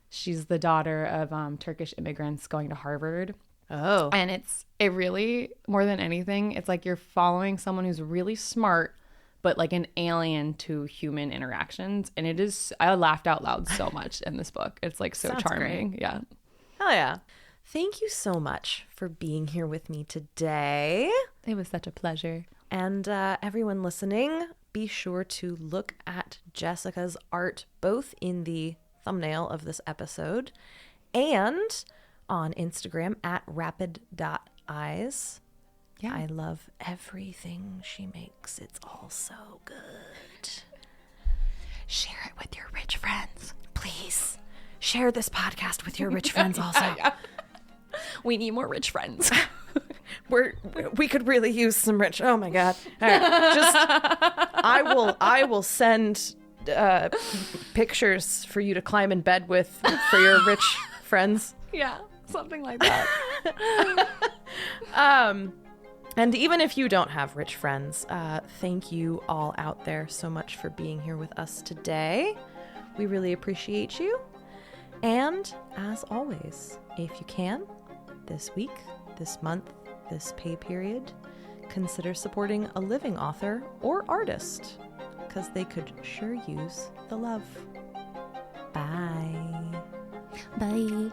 she's the daughter of Turkish immigrants going to Harvard. Oh. And it really, more than anything, it's like you're following someone who's really smart, but like an alien to human interactions. And I laughed out loud so much in this book. It's like so Sounds charming. great. Yeah. Hell yeah. Thank you so much for being here with me today. It was such a pleasure. And everyone listening, be sure to look at Jessica's art, both in the thumbnail of this episode and on Instagram at rapid.eyes. Yeah. I love everything she makes. It's all so good. Share it with your rich friends. Please. Share this podcast with your rich friends also. We need more rich friends. We could really use some rich. Oh my God. All right. Just I will send pictures for you to climb in bed with for your rich friends. Yeah, something like that. And even if you don't have rich friends, thank you all out there so much for being here with us today. We really appreciate you. And as always, if you can, this week, this month, this pay period, consider supporting a living author or artist, because they could sure use the love. Bye. Bye.